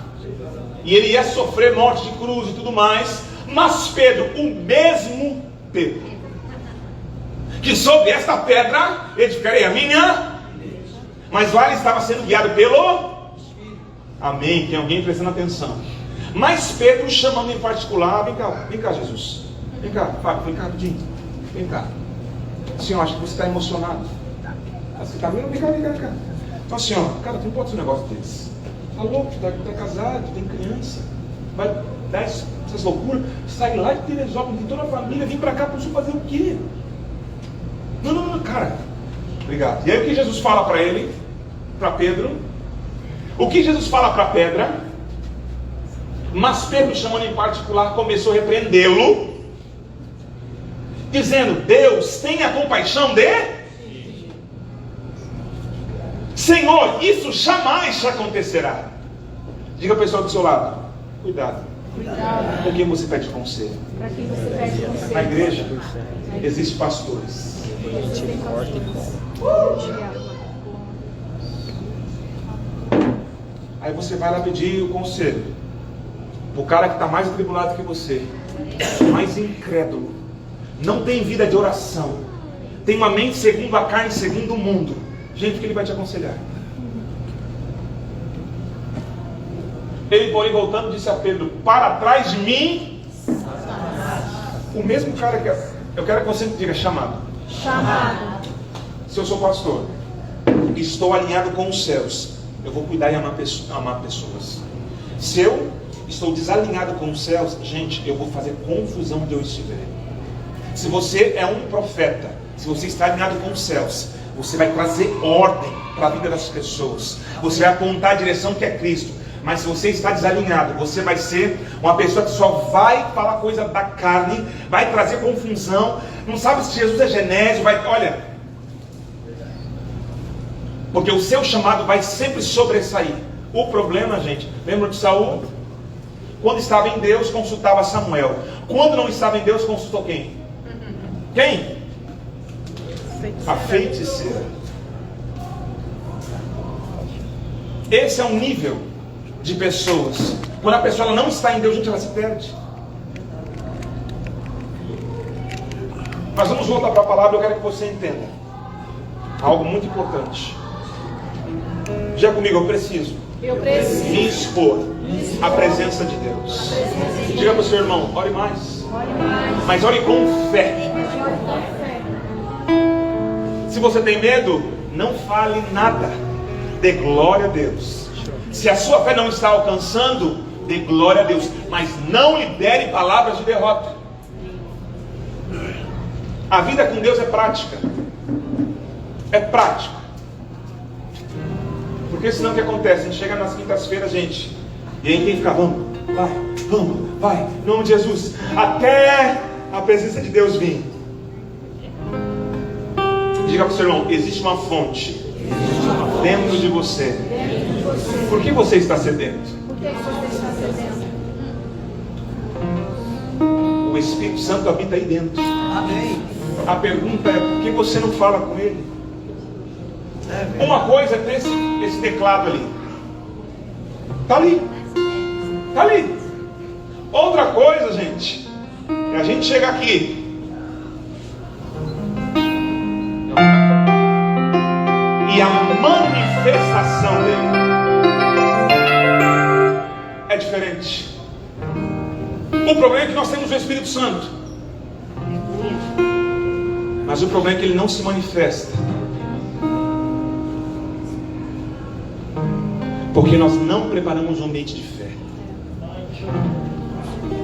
e ele ia sofrer morte de cruz e tudo mais. Mas Pedro, o mesmo Pedro, que sobre esta pedra edificarei a minha, mas lá ele estava sendo guiado pelo... Amém, tem alguém prestando atenção. Mas Pedro, chamando em particular, vem cá Jesus, vem cá, Fábio, vem cá rapidinho, vem cá. Senhor, acho que você está emocionado. Você está vendo? Vem cá. Então, senhor, cara, tu não pode ser um negócio desse. Tá louco, tu tá casado, tem criança, vai dar essas loucuras, sai lá de Teresópolis, tem toda a família, vem para cá para você fazer o quê? Não, cara. Obrigado. E aí o que Jesus fala para ele, para Pedro? O que Jesus fala para Pedro? Mas Pedro, chamando em particular, começou a repreendê-lo, dizendo, Deus, tenha compaixão de... Senhor, isso jamais acontecerá. Diga ao pessoal do seu lado, cuidado. Com quem você pede conselho? Na igreja existem pastores. Aí você vai lá pedir o conselho. O cara que está mais atribulado que você, mais incrédulo, não tem vida de oração, tem uma mente segundo a carne, segundo o mundo. Gente, o que ele vai te aconselhar? Ele, porém, voltando, disse a Pedro, para trás de mim, o mesmo cara que eu quero que você diga, chamado. Se eu sou pastor, estou alinhado com os céus, eu vou cuidar e amar pessoas. Se eu estou desalinhado com os céus, gente, eu vou fazer confusão onde eu estiver. Se você é um profeta, se você está alinhado com os céus, você vai trazer ordem para a vida das pessoas. Você vai apontar a direção que é Cristo. Mas se você está desalinhado, você vai ser uma pessoa que só vai falar coisa da carne, vai trazer confusão, não sabe se Jesus é Genésio, olha, porque o seu chamado vai sempre sobressair. O problema, gente, lembra de Saul? Quando estava em Deus, consultava Samuel. Quando não estava em Deus, consultou quem? Quem? A feiticeira. Esse é um nível de pessoas. Quando a pessoa não está em Deus, gente, ela se perde. Mas vamos voltar para a palavra. Eu quero que você entenda algo muito importante. Já comigo, eu preciso me expor à presença de Deus. Diga para o seu irmão, ore mais. Mas ore com fé. Se você tem medo, não fale nada. Dê glória a Deus. Se a sua fé não está alcançando, dê glória a Deus. Mas não libere palavras de derrota. A vida com Deus é prática. É prática. Porque senão o que acontece? A gente chega nas quintas-feiras, gente, e aí quem fica, vamos, vai, em nome de Jesus, até a presença de Deus vir. Diga para o seu irmão, existe uma fonte dentro de você. Por que você está sedento? O Espírito Santo habita aí dentro. Amém. A pergunta é, por que você não fala com ele? Uma coisa é ter esse teclado ali. Está ali. Está ali. Outra coisa, gente, é a gente chegar aqui e a manifestação dele é diferente. O problema é que nós temos o Espírito Santo, mas o problema é que ele não se manifesta, porque nós não preparamos um ambiente de fé.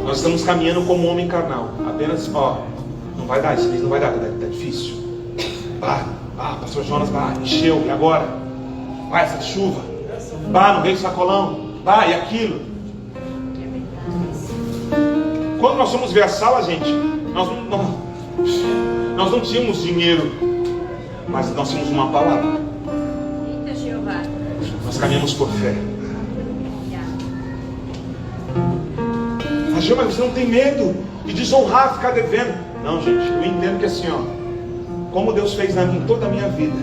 Nós estamos caminhando como um homem carnal. Apenas, não vai dar, esse mês não vai dar, tá difícil. Pastor Jonas, encheu, e agora? Essa chuva. No meio do sacolão. E aquilo. Quando nós fomos ver a sala, gente, nós não tínhamos dinheiro, mas nós tínhamos uma palavra. Nós caminhamos por fé. Mas você não tem medo de desonrar, ficar devendo? Não, gente, eu entendo que assim, como Deus fez em toda a minha vida,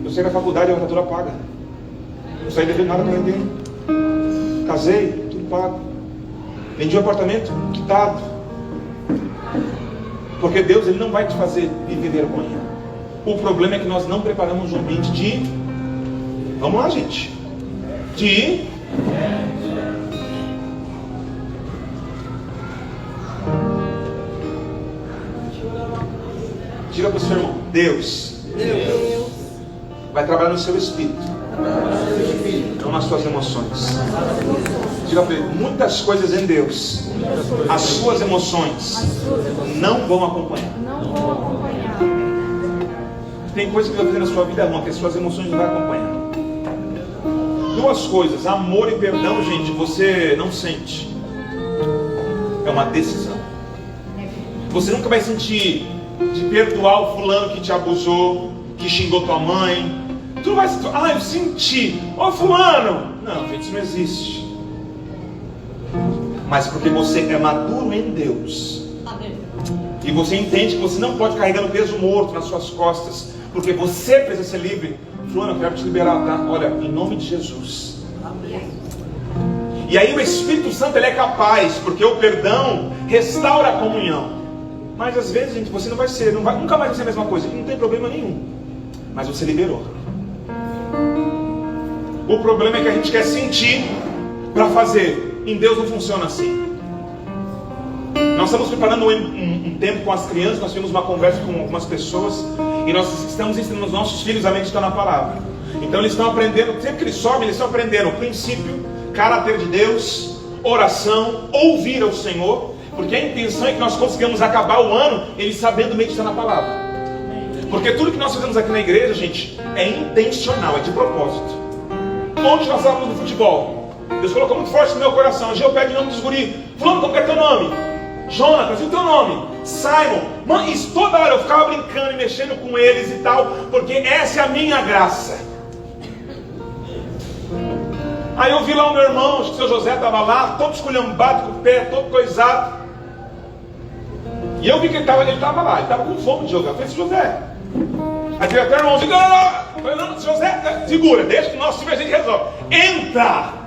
eu saí da faculdade, a fatura paga. Não saí devendo nada para ninguém. Casei, tudo pago. Vendi um apartamento, quitado. Porque Deus, Ele não vai te fazer viver vergonha. O problema é que nós não preparamos um ambiente de... Vamos lá, gente. Diga para o seu irmão, Deus vai trabalhar no seu espírito, não nas suas emoções. Diga para ele, muitas coisas em Deus, as suas emoções não vão acompanhar. Tem coisa que vai fazer na sua vida ruim, que as suas emoções não vão acompanhar. Duas coisas, amor e perdão, gente, você não sente. É uma decisão. Você nunca vai sentir de perdoar o fulano que te abusou, que xingou tua mãe. Tu não vai sentir, eu senti, fulano. Não, gente, isso não existe. Mas porque você é maduro em Deus. E você entende que você não pode carregar o peso morto nas suas costas, porque você precisa ser livre. Fulano, eu quero te liberar, tá? Olha, em nome de Jesus. Amém. E aí o Espírito Santo, ele é capaz, porque o perdão restaura a comunhão. Mas às vezes, gente, você nunca mais vai ser a mesma coisa. Não tem problema nenhum. Mas você liberou. O problema é que a gente quer sentir para fazer. Em Deus não funciona assim. Nós estamos preparando um tempo com as crianças. Nós tivemos uma conversa com algumas pessoas. E nós estamos ensinando os nossos filhos a meditar na palavra. Então eles estão aprendendo. Sempre que eles sobem, eles estão aprendendo o princípio, caráter de Deus, oração, ouvir ao Senhor. Porque a intenção é que nós consigamos acabar o ano eles sabendo meditar na palavra. Porque tudo que nós fazemos aqui na igreja, gente, é intencional, é de propósito. Ontem nós estávamos no futebol. Deus colocou muito forte no meu coração. Hoje eu pego o nome dos guri. Fulano, como é teu nome? Jonatas, e o teu nome? Simon. Mano, isso toda hora eu ficava brincando e mexendo com eles e tal, porque essa é a minha graça. Aí eu vi lá o meu irmão, acho que o seu José estava lá, todo esculhambado com o pé, todo coisado. E eu vi que ele estava lá, ele estava com fome de jogar. Eu falei, José. Aí teve até o irmãozinho, eu falei, não, José, segura, deixa que o nosso time a gente resolve. Entra!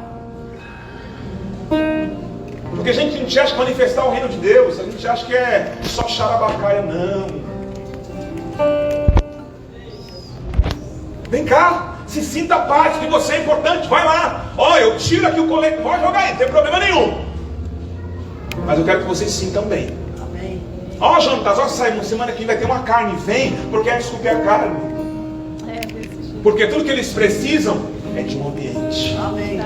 Porque a gente acha que manifestar o reino de Deus, a gente acha que é só xarabacaia, não. Vem cá, Se sinta parte que você é importante. Vai lá. Ó, eu tiro aqui o colete. Pode jogar aí, não tem problema nenhum. Mas eu quero que vocês se sintam bem. Ó, Jonatas, ó, saímos, semana que vem vai ter uma carne. Vem, porque é descobrir a carne. Porque tudo que eles precisam é de um ambiente. Amém.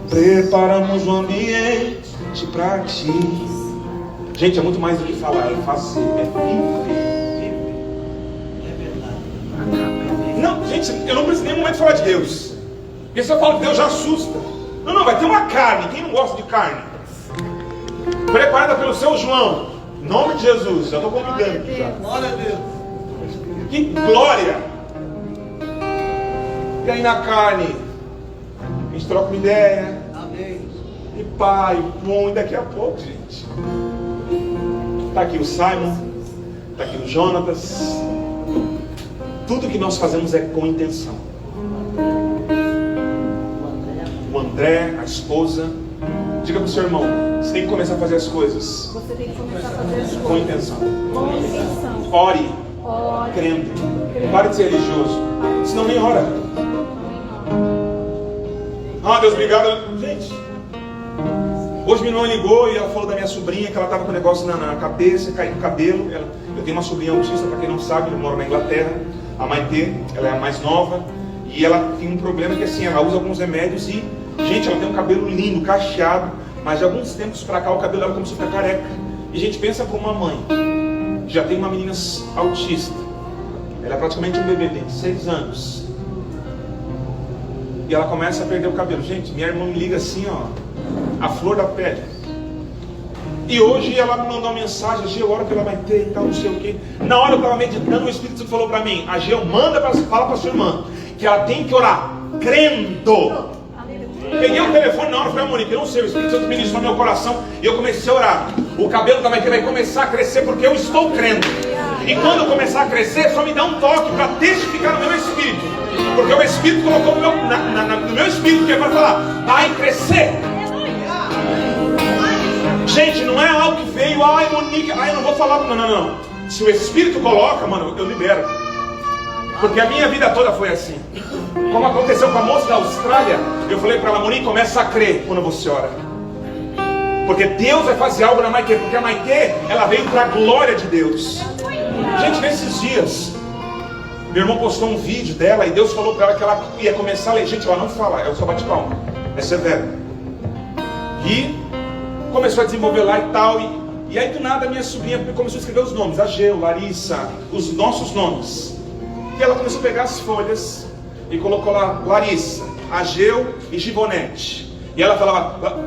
Preparamos um ambiente para ti. Gente, é muito mais do que falar, é fazer, é viver. É verdade. Não, gente, eu não preciso em nenhum momento falar de Deus. Porque se eu falo de Deus já assusta. Não, vai ter uma carne. Quem não gosta de carne? Preparada pelo seu João. Em nome de Jesus. Já estou convidando aqui já. Glória a Deus. Que glória! E aí na carne, a gente troca uma ideia. Amém. E pai, bom, e daqui a pouco, gente. Está aqui o Simon, está aqui o Jonatas. Tudo que nós fazemos é com intenção. O André, a esposa. Diga para o seu irmão, você tem que começar a fazer as coisas. Você tem que começar a fazer as Com coisas intenção. com intenção. Ore, Ore, crendo. Pare de ser religioso. Senão nem ora. Ah, Deus, obrigado. Gente, hoje minha irmã ligou e ela falou da minha sobrinha que ela estava com um negócio na cabeça, caiu o cabelo. Eu tenho uma sobrinha autista, para quem não sabe, eu moro na Inglaterra. A Maitê, ela é a mais nova. E ela tem um problema que assim, ela usa alguns remédios e, gente, ela tem um cabelo lindo, cacheado. Mas de alguns tempos para cá o cabelo dela começou a ficar careca. E a gente pensa para uma mãe, já tem uma menina autista. Ela é praticamente um bebê, tem 6 anos. E ela começa a perder o cabelo. Gente, minha irmã me liga assim, ó, a flor da pele. E hoje ela me mandou uma mensagem, a Geu, a hora que ela vai ter e tal, não sei o quê. Na hora eu estava meditando, o Espírito Santo falou para mim, a Geu, fala para sua irmã, que ela tem que orar, crendo. Peguei o telefone na hora, falei, Monique, eu não sei, o Espírito Santo ministrou no meu coração, e eu comecei a orar. O cabelo da Maitê vai começar a crescer, porque eu estou crendo. E quando eu começar a crescer, só me dá um toque para testificar no meu espírito. Porque o Espírito colocou no meu espírito, que é para falar, vai crescer. Gente, não é algo que veio, ai Monique, ai eu não vou falar, não. Se o Espírito coloca, mano, eu libero. Porque a minha vida toda foi assim. Como aconteceu com a moça da Austrália, eu falei para ela, Monique, começa a crer quando você ora. Porque Deus vai fazer algo na Maitê, porque a Maitê, ela veio para a glória de Deus. Gente, nesses dias, meu irmão postou um vídeo dela e Deus falou para ela que ela ia começar a ler. Gente, ela não fala, ela só bate palma. É severo. E começou a desenvolver lá e tal. E aí do nada a minha sobrinha começou a escrever os nomes. A Geu, Larissa, os nossos nomes. E ela começou a pegar as folhas e colocou lá Larissa, Ageu e Gibonete. E ela falava,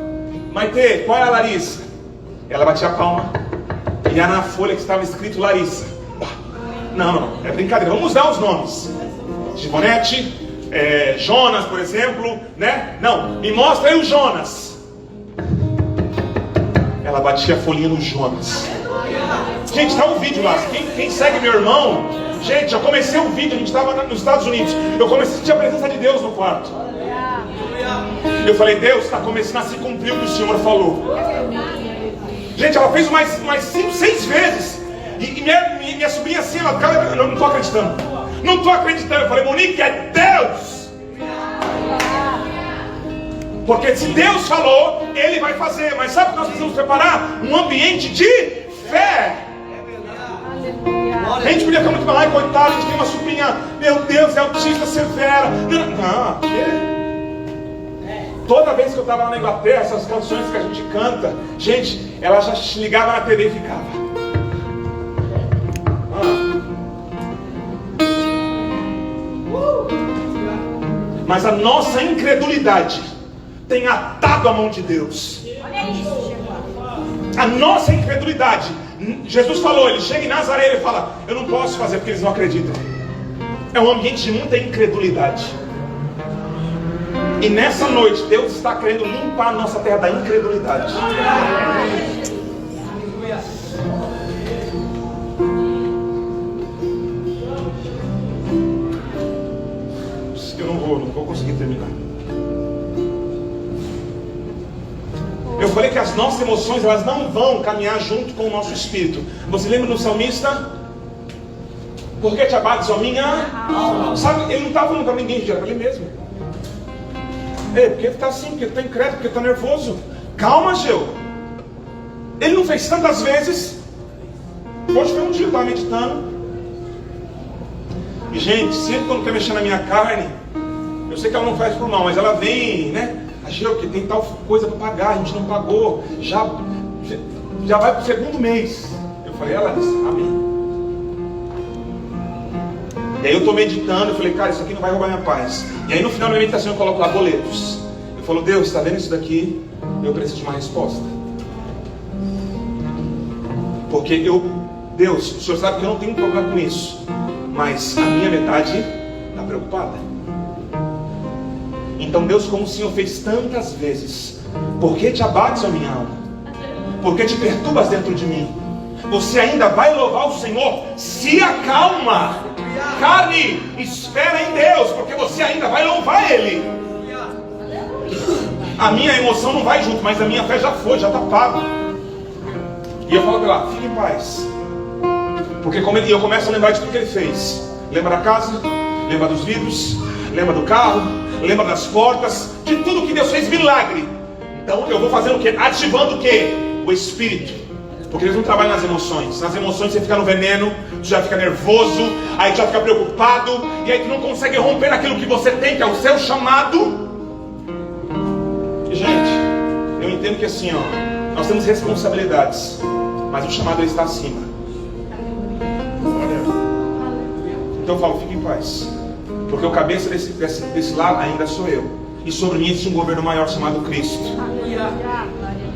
Maitê, qual é a Larissa? Ela batia a palma. E era na folha que estava escrito Larissa. Não, é brincadeira. Vamos dar os nomes. Gibonete, Jonas, por exemplo, né? Não, me mostra aí o Jonas. Ela batia a folhinha no Jonas. Gente, tá um vídeo lá. Quem segue meu irmão, gente, eu comecei um vídeo, a gente estava nos Estados Unidos. Eu comecei a sentir a presença de Deus no quarto. Eu falei, Deus, está começando a se cumprir o que o Senhor falou. Gente, ela fez mais 5, 6 vezes. E minha sobrinha assim, ela ficava, eu não estou acreditando. Não estou acreditando. Eu falei, Monique, é Deus. Porque se Deus falou, Ele vai fazer. Mas sabe o que nós precisamos preparar? Um ambiente de fé. A gente podia ficar muito mal, ai coitado, a gente tem uma sobrinha, meu Deus, é autista severa. Não. Toda vez que eu estava lá na Inglaterra, essas canções que a gente canta, gente, ela já ligava na TV e ficava. Mas a nossa incredulidade tem atado a mão de Deus. A nossa incredulidade. Jesus falou, ele chega em Nazaré e fala, eu não posso fazer porque eles não acreditam. É um ambiente de muita incredulidade. E nessa noite Deus está querendo limpar a nossa terra da incredulidade. Eu não vou conseguir terminar. Eu falei que as nossas emoções, elas não vão caminhar junto com o nosso espírito. Você lembra do salmista? Por que te abates, ó minha alma? Sabe, ele não estava falando para ninguém, era para ele mesmo. Ei, porque ele está assim, porque ele está incrédulo, porque ele está nervoso. Calma, Geu. Ele não fez tantas vezes. Hoje foi um dia, eu estava meditando. E gente, sempre quando quer mexer na minha carne, eu sei que ela não faz por mal, mas ela vem, né? Geu, que tem tal coisa para pagar, a gente não pagou. Já vai para o segundo mês. Eu falei, ela disse, amém. E aí eu estou meditando, eu falei, cara, isso aqui não vai roubar minha paz. E aí no final da minha meditação eu coloco lá boletos. Eu falo, Deus, está vendo isso daqui? Eu preciso de uma resposta. Porque Deus, o Senhor sabe que eu não tenho problema com isso. Mas a minha metade está preocupada. Então Deus, como o Senhor fez tantas vezes, por que te abates, ó minha alma? Por que te perturbas dentro de mim? Você ainda vai louvar o Senhor? Se acalma. Carne, espera em Deus, porque você ainda vai louvar Ele. A minha emoção não vai junto, mas a minha fé já foi, já está pago. E eu falo para ela, fique em paz. Porque como eu começo a lembrar de tudo que Ele fez. Lembra da casa, lembra dos vidros, lembra do carro, lembra das portas, de tudo que Deus fez milagre. Então eu vou fazendo o quê? Ativando o quê? O Espírito. Porque eles não trabalham nas emoções. Nas emoções você fica no veneno, tu já fica nervoso, aí tu já fica preocupado, e aí tu não consegue romper naquilo que você tem, que é o seu chamado. E gente, eu entendo que assim, ó, nós temos responsabilidades, mas o chamado está acima. Então eu falo, fique em paz, porque o cabeça desse lado ainda sou eu, e sobre mim existe um governo maior chamado Cristo.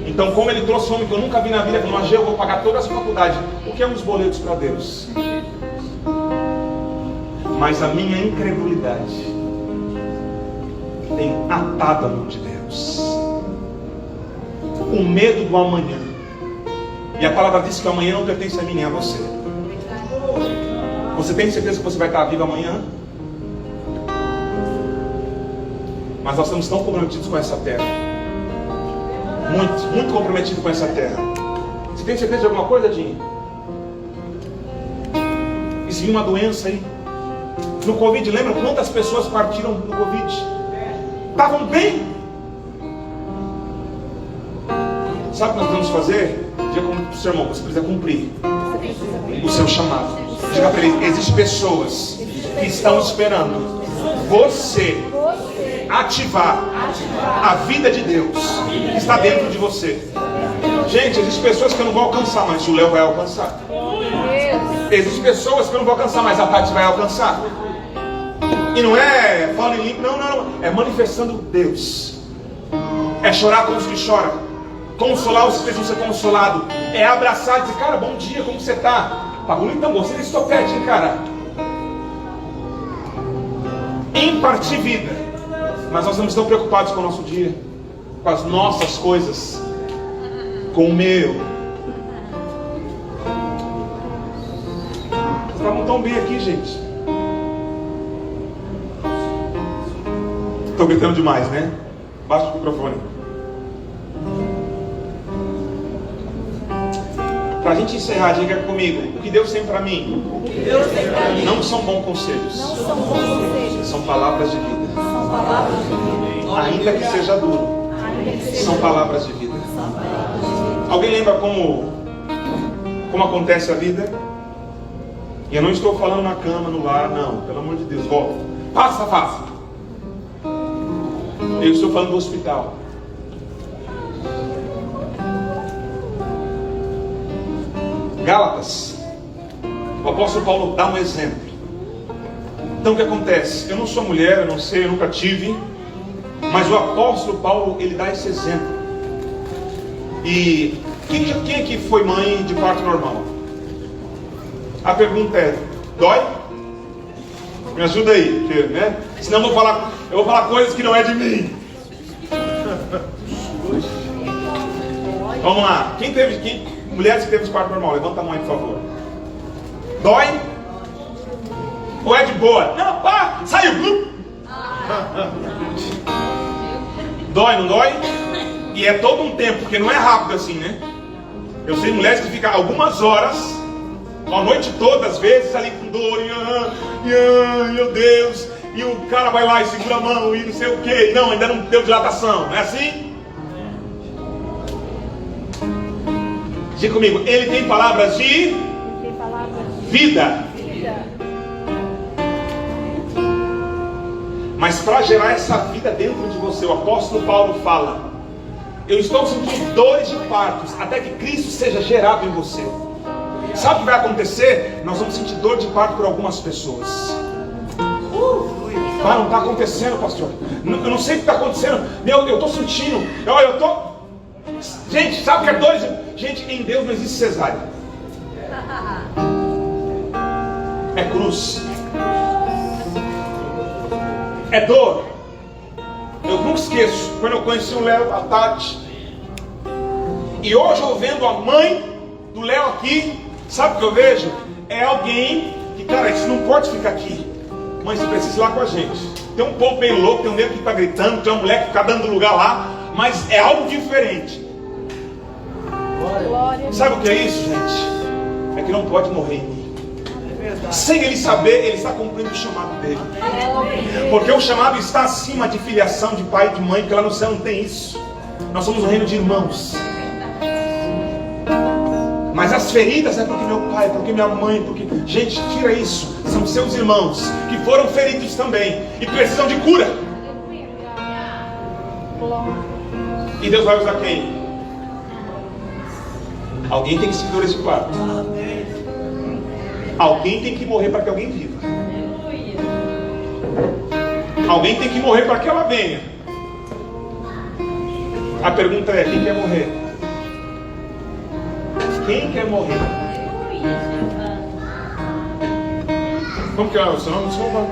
Então, como Ele trouxe um homem que eu nunca vi na vida, falou, eu vou pagar toda essa faculdade. O que é uns boletos para Deus? Mas a minha incredulidade tem atado a mão de Deus. O medo do amanhã. E a palavra diz que o amanhã não pertence a mim nem a você. Você tem certeza que você vai estar vivo amanhã? Mas nós estamos tão comprometidos com essa terra. Muito comprometido com essa terra. Você tem certeza de alguma coisa, Dinho? Existe uma doença aí. No Covid, lembra quantas pessoas partiram no Covid? Estavam bem. Sabe o que nós vamos fazer? Diga como o seu irmão, você precisa cumprir o seu chamado. Diga para ele, existem pessoas que estão esperando você ativar a vida de Deus que está dentro de você. Gente, existem pessoas que eu não vou alcançar, mas o Léo vai alcançar. Existem pessoas que eu não vou alcançar, mas a Tati vai alcançar. E não é falando em limpo, não. É manifestando Deus. É chorar com os que choram, consolar os que precisam ser consolados. É abraçar e dizer, cara, bom dia, como você está? Tá bonitão, gostei desse topete, hein, cara? Impartir vida. Mas nós não estamos preocupados com o nosso dia, com as nossas coisas, com o meu. Vocês estavam tão bem aqui, gente. Estou gritando demais, né? Baixa o microfone. Para a gente encerrar, diga comigo: o que Deus tem para mim? Não são bons conselhos. São palavras de vida. Ainda que seja duro, são palavras de vida. Alguém lembra como acontece a vida? E eu não estou falando na cama, no lar, não. Pelo amor de Deus, volta. Passa. Eu estou falando do hospital. Gálatas, o apóstolo Paulo dá um exemplo. Então o que acontece? Eu não sou mulher, eu não sei, eu nunca tive, mas o apóstolo Paulo, ele dá esse exemplo. E quem aqui foi mãe de parto normal? A pergunta é, dói? Me ajuda aí, porque, né? Senão eu vou falar coisas que não é de mim. Vamos lá. Mulheres que teve parto normal, levanta a mão aí, por favor. Dói? Ou é de boa? Não, pá, saiu. Dói, não dói? E é todo um tempo, porque não é rápido assim, né? Eu sei mulheres que ficam algumas horas A noite toda, às vezes, ali com dor, meu Deus, e o cara vai lá e segura a mão e não sei o que, não, ainda não deu dilatação, não é assim? Diga comigo, ele tem palavras de vida. Mas para gerar essa vida dentro de você, o apóstolo Paulo fala: eu estou sentindo dores de partos até que Cristo seja gerado em você. Sabe o que vai acontecer? Nós vamos sentir dor de parto por algumas pessoas. Não está acontecendo, pastor. Eu não sei o que está acontecendo. Eu estou sentindo. Gente, sabe o que é dor? Gente, em Deus não existe cesárea. É cruz. É dor. Eu nunca esqueço quando eu conheci o Léo, a Tati. E hoje eu vendo a mãe do Léo aqui. Sabe o que eu vejo? É alguém que, cara, isso não pode ficar aqui. Mãe, você precisa ir lá com a gente. Tem um povo bem louco, tem um negro que está gritando, tem uma mulher que fica dando lugar lá. Mas é algo diferente. Sabe o que é isso, gente? É que não pode morrer em mim. Sem ele saber, ele está cumprindo o chamado dele. Porque o chamado está acima de filiação de pai e de mãe, porque lá no céu não tem isso. Nós somos um reino de irmãos. Mas as feridas é porque meu pai, porque minha mãe, porque... Gente, tira isso. São seus irmãos que foram feridos também e precisam de cura. E Deus vai usar quem? Alguém tem que segurar esse quarto. Alguém tem que morrer para que alguém viva. Alguém tem que morrer para que ela venha. A pergunta é: quem quer morrer? Quem quer morrer? Como que é o seu nome? Desculpa.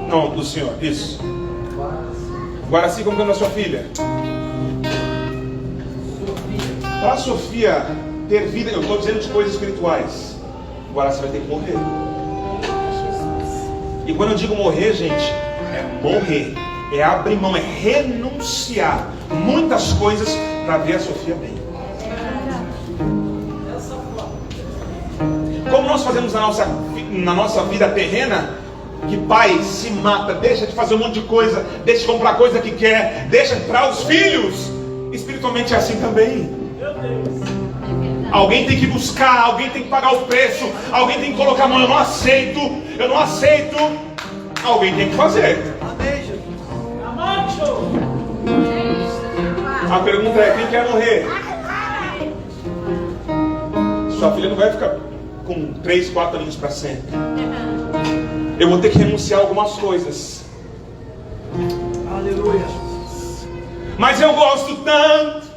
Não, do senhor. Isso. Guaraci, como que é a sua filha? Para a Sofia ter vida, eu estou dizendo de coisas espirituais. Agora você vai ter que morrer. E quando eu digo morrer, gente, é morrer, é abrir mão, é renunciar muitas coisas para ver a Sofia bem. Como nós fazemos na nossa vida terrena, que pai se mata, deixa de fazer um monte de coisa, deixa de comprar coisa que quer, deixa para os filhos. Espiritualmente é assim também. Alguém tem que buscar, alguém tem que pagar o preço, alguém tem que colocar a mão. Eu não aceito. Alguém tem que fazer. A pergunta é: quem quer morrer? Sua filha não vai ficar com 3, 4 aninhos para sempre. Eu vou ter que renunciar a algumas coisas. Aleluia. Mas eu gosto tanto.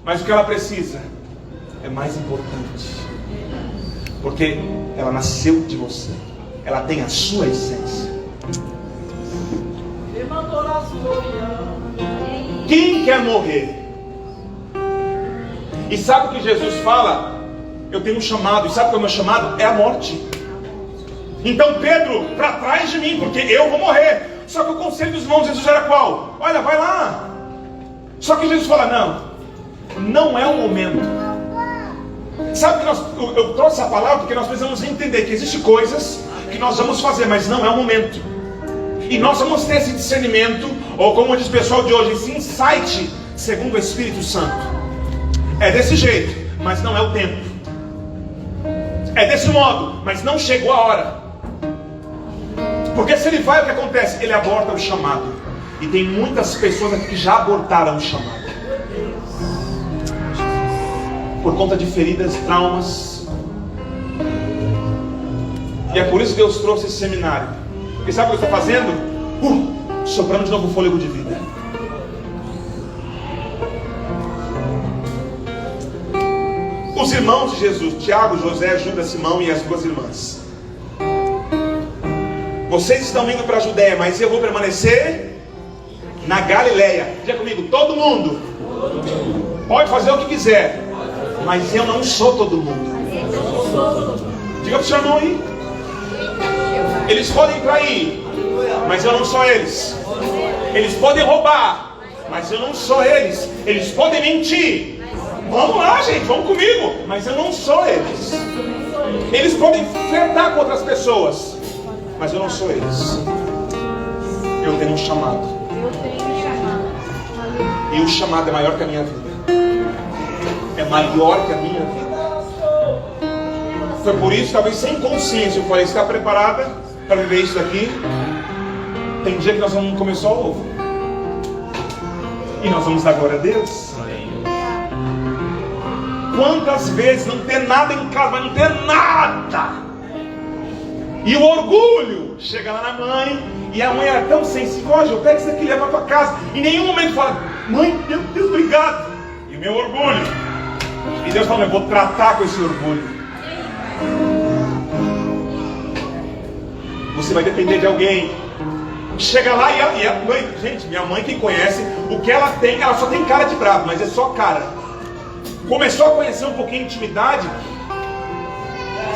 Mas o que ela precisa é mais importante. Porque ela nasceu de você. Ela tem a sua essência. Quem quer morrer? E sabe o que Jesus fala? Eu tenho um chamado. E sabe qual é o meu chamado? É a morte. Então Pedro, para trás de mim, porque eu vou morrer. Só que o conselho dos irmãos de Jesus era qual? Olha, vai lá. Só que Jesus fala: não é o momento. Sabe que eu trouxe essa palavra porque nós precisamos entender que existem coisas que nós vamos fazer, mas não é o momento. E nós vamos ter esse discernimento, ou como diz o pessoal de hoje, esse insight, segundo o Espírito Santo. É desse jeito, mas não é o tempo. É desse modo, mas não chegou a hora. Porque se ele vai, o que acontece? Ele aborta o chamado. E tem muitas pessoas aqui que já abortaram o chamado. Por conta de feridas, traumas. E é por isso que Deus trouxe esse seminário. Porque sabe o que está fazendo? Soprando de novo o fôlego de vida. Os irmãos de Jesus, Tiago, José, Judas, Simão e as duas irmãs. Vocês estão indo para a Judéia, mas eu vou permanecer na Galileia. Diga comigo: todo mundo pode fazer o que quiser, mas eu não sou todo mundo. Diga para o seu irmão aí. Eles podem trair, mas eu não sou eles. Eles podem roubar, mas eu não sou eles. Eles podem mentir, Vamos lá, gente, vamos comigo. Mas eu não sou eles. Eles podem flertar com outras pessoas, mas eu não sou eles. Eu tenho um chamado. E o chamado é maior que a minha vida. É maior que a minha vida. Foi por isso, talvez sem consciência, eu falei: está preparada para viver isso daqui? Tem dia que nós vamos começar ao novo. E nós vamos dar glória a Deus. Quantas vezes não ter nada em casa, mas não ter nada. E o orgulho chega lá na mãe, e a mãe é tão sensível: hoje eu pego isso aqui e levo para casa. Em nenhum momento fala: mãe, meu Deus, obrigado. E o meu orgulho. E Deus fala: eu vou tratar com esse orgulho. Você vai depender de alguém. Chega lá e a mãe, gente, minha mãe, quem conhece, o que ela tem, ela só tem cara de bravo, mas é só cara. Começou a conhecer um pouquinho de intimidade,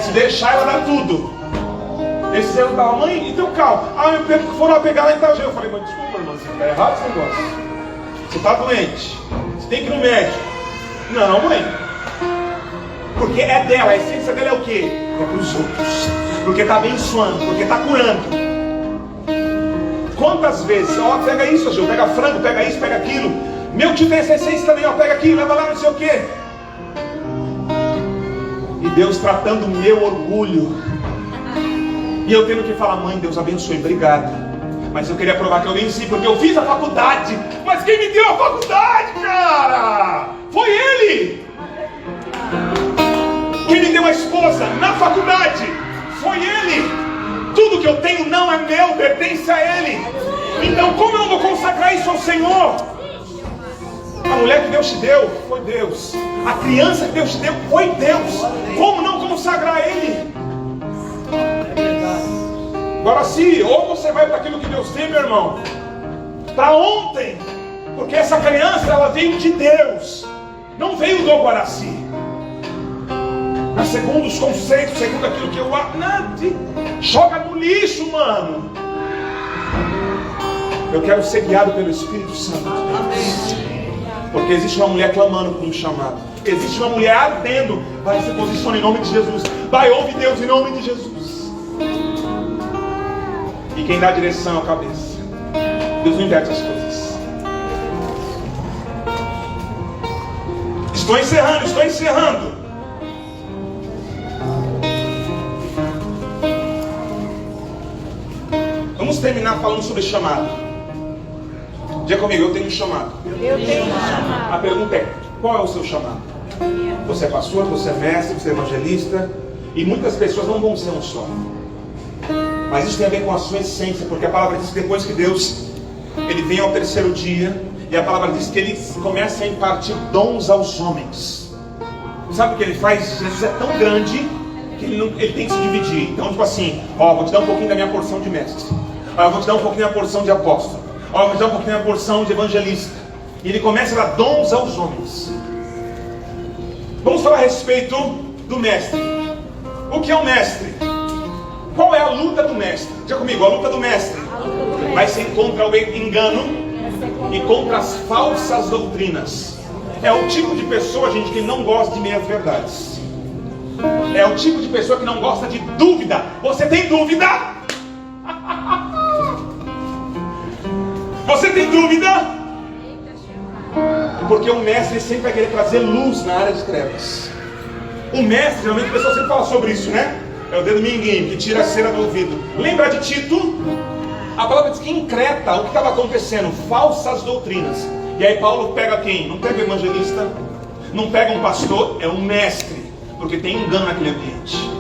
se deixar ela dá tudo. Esse ano tava: mãe, então calma. Foram lá pegar lá em Itajaí. Eu falei: mãe, desculpa, irmã, você tá errado esse negócio. Você tá doente, você tem que ir no médico. Não, mãe. Porque é dela, a essência dela é o quê? É para os outros. Porque está abençoando, porque está curando. Quantas vezes, ó, pega isso, Gil, pega frango, pega isso, pega aquilo. Meu tio tem essa essência também, ó, pega aquilo, leva lá, não sei o quê. E Deus tratando o meu orgulho. E eu tendo que falar: mãe, Deus abençoe, obrigado. Mas eu queria provar que eu venci, porque eu fiz a faculdade. Mas quem me deu a faculdade, cara? Foi ele. Quem me deu a esposa na faculdade foi ele. Tudo que eu tenho não é meu, pertence a ele. Então como eu não vou consagrar isso ao Senhor? A mulher que Deus te deu foi Deus. A criança que Deus te deu foi Deus. Como não consagrar a ele? Agora sim, ou você vai para aquilo que Deus tem, meu irmão, para ontem. Porque essa criança, ela veio de Deus, não veio do Guaraci. Segundo os conceitos, segundo aquilo que eu joga no lixo, mano. Eu quero ser guiado pelo Espírito Santo de Deus. Porque existe uma mulher clamando por um chamado. Existe uma mulher ardendo. Vai, se posiciona em nome de Jesus. Vai, ouve Deus em nome de Jesus. E quem dá a direção é a cabeça. Deus não inverte as coisas. Estou encerrando. Vamos terminar falando sobre chamado. Diga comigo: eu tenho um chamado. Eu tenho um chamado. A pergunta é: qual é o seu chamado? Você é pastor, você é mestre, você é evangelista. E muitas pessoas não vão ser um só. Mas isso tem a ver com a sua essência. Porque a palavra diz que depois que Deus ele vem ao terceiro dia, e a palavra diz que ele começa a impartir dons aos homens. Sabe o que ele faz? Jesus é tão grande que ele tem que se dividir. Então, tipo assim: ó, vou te dar um pouquinho da minha porção de mestre. Ó, eu vou te dar um pouquinho da porção de apóstolo. Ó, eu vou te dar um pouquinho da porção de evangelista. E ele começa a dar dons aos homens. Vamos falar a respeito do mestre. O que é o mestre? Qual é a luta do mestre? Diga comigo: a luta do mestre vai ser contra o engano e contra as falsas doutrinas. É o tipo de pessoa, gente, que não gosta de meias verdades. É o tipo de pessoa que não gosta de dúvida. Você tem dúvida? Você tem dúvida? Porque o mestre sempre vai querer trazer luz na área de trevas. O mestre, geralmente a pessoa sempre fala sobre isso, né? É o dedo mindinho que tira a cera do ouvido. Lembra de Tito? A palavra diz que em Creta o que estava acontecendo? Falsas doutrinas. E aí Paulo pega quem? Não pega o evangelista, não pega um pastor, é um mestre. Porque tem engano naquele ambiente.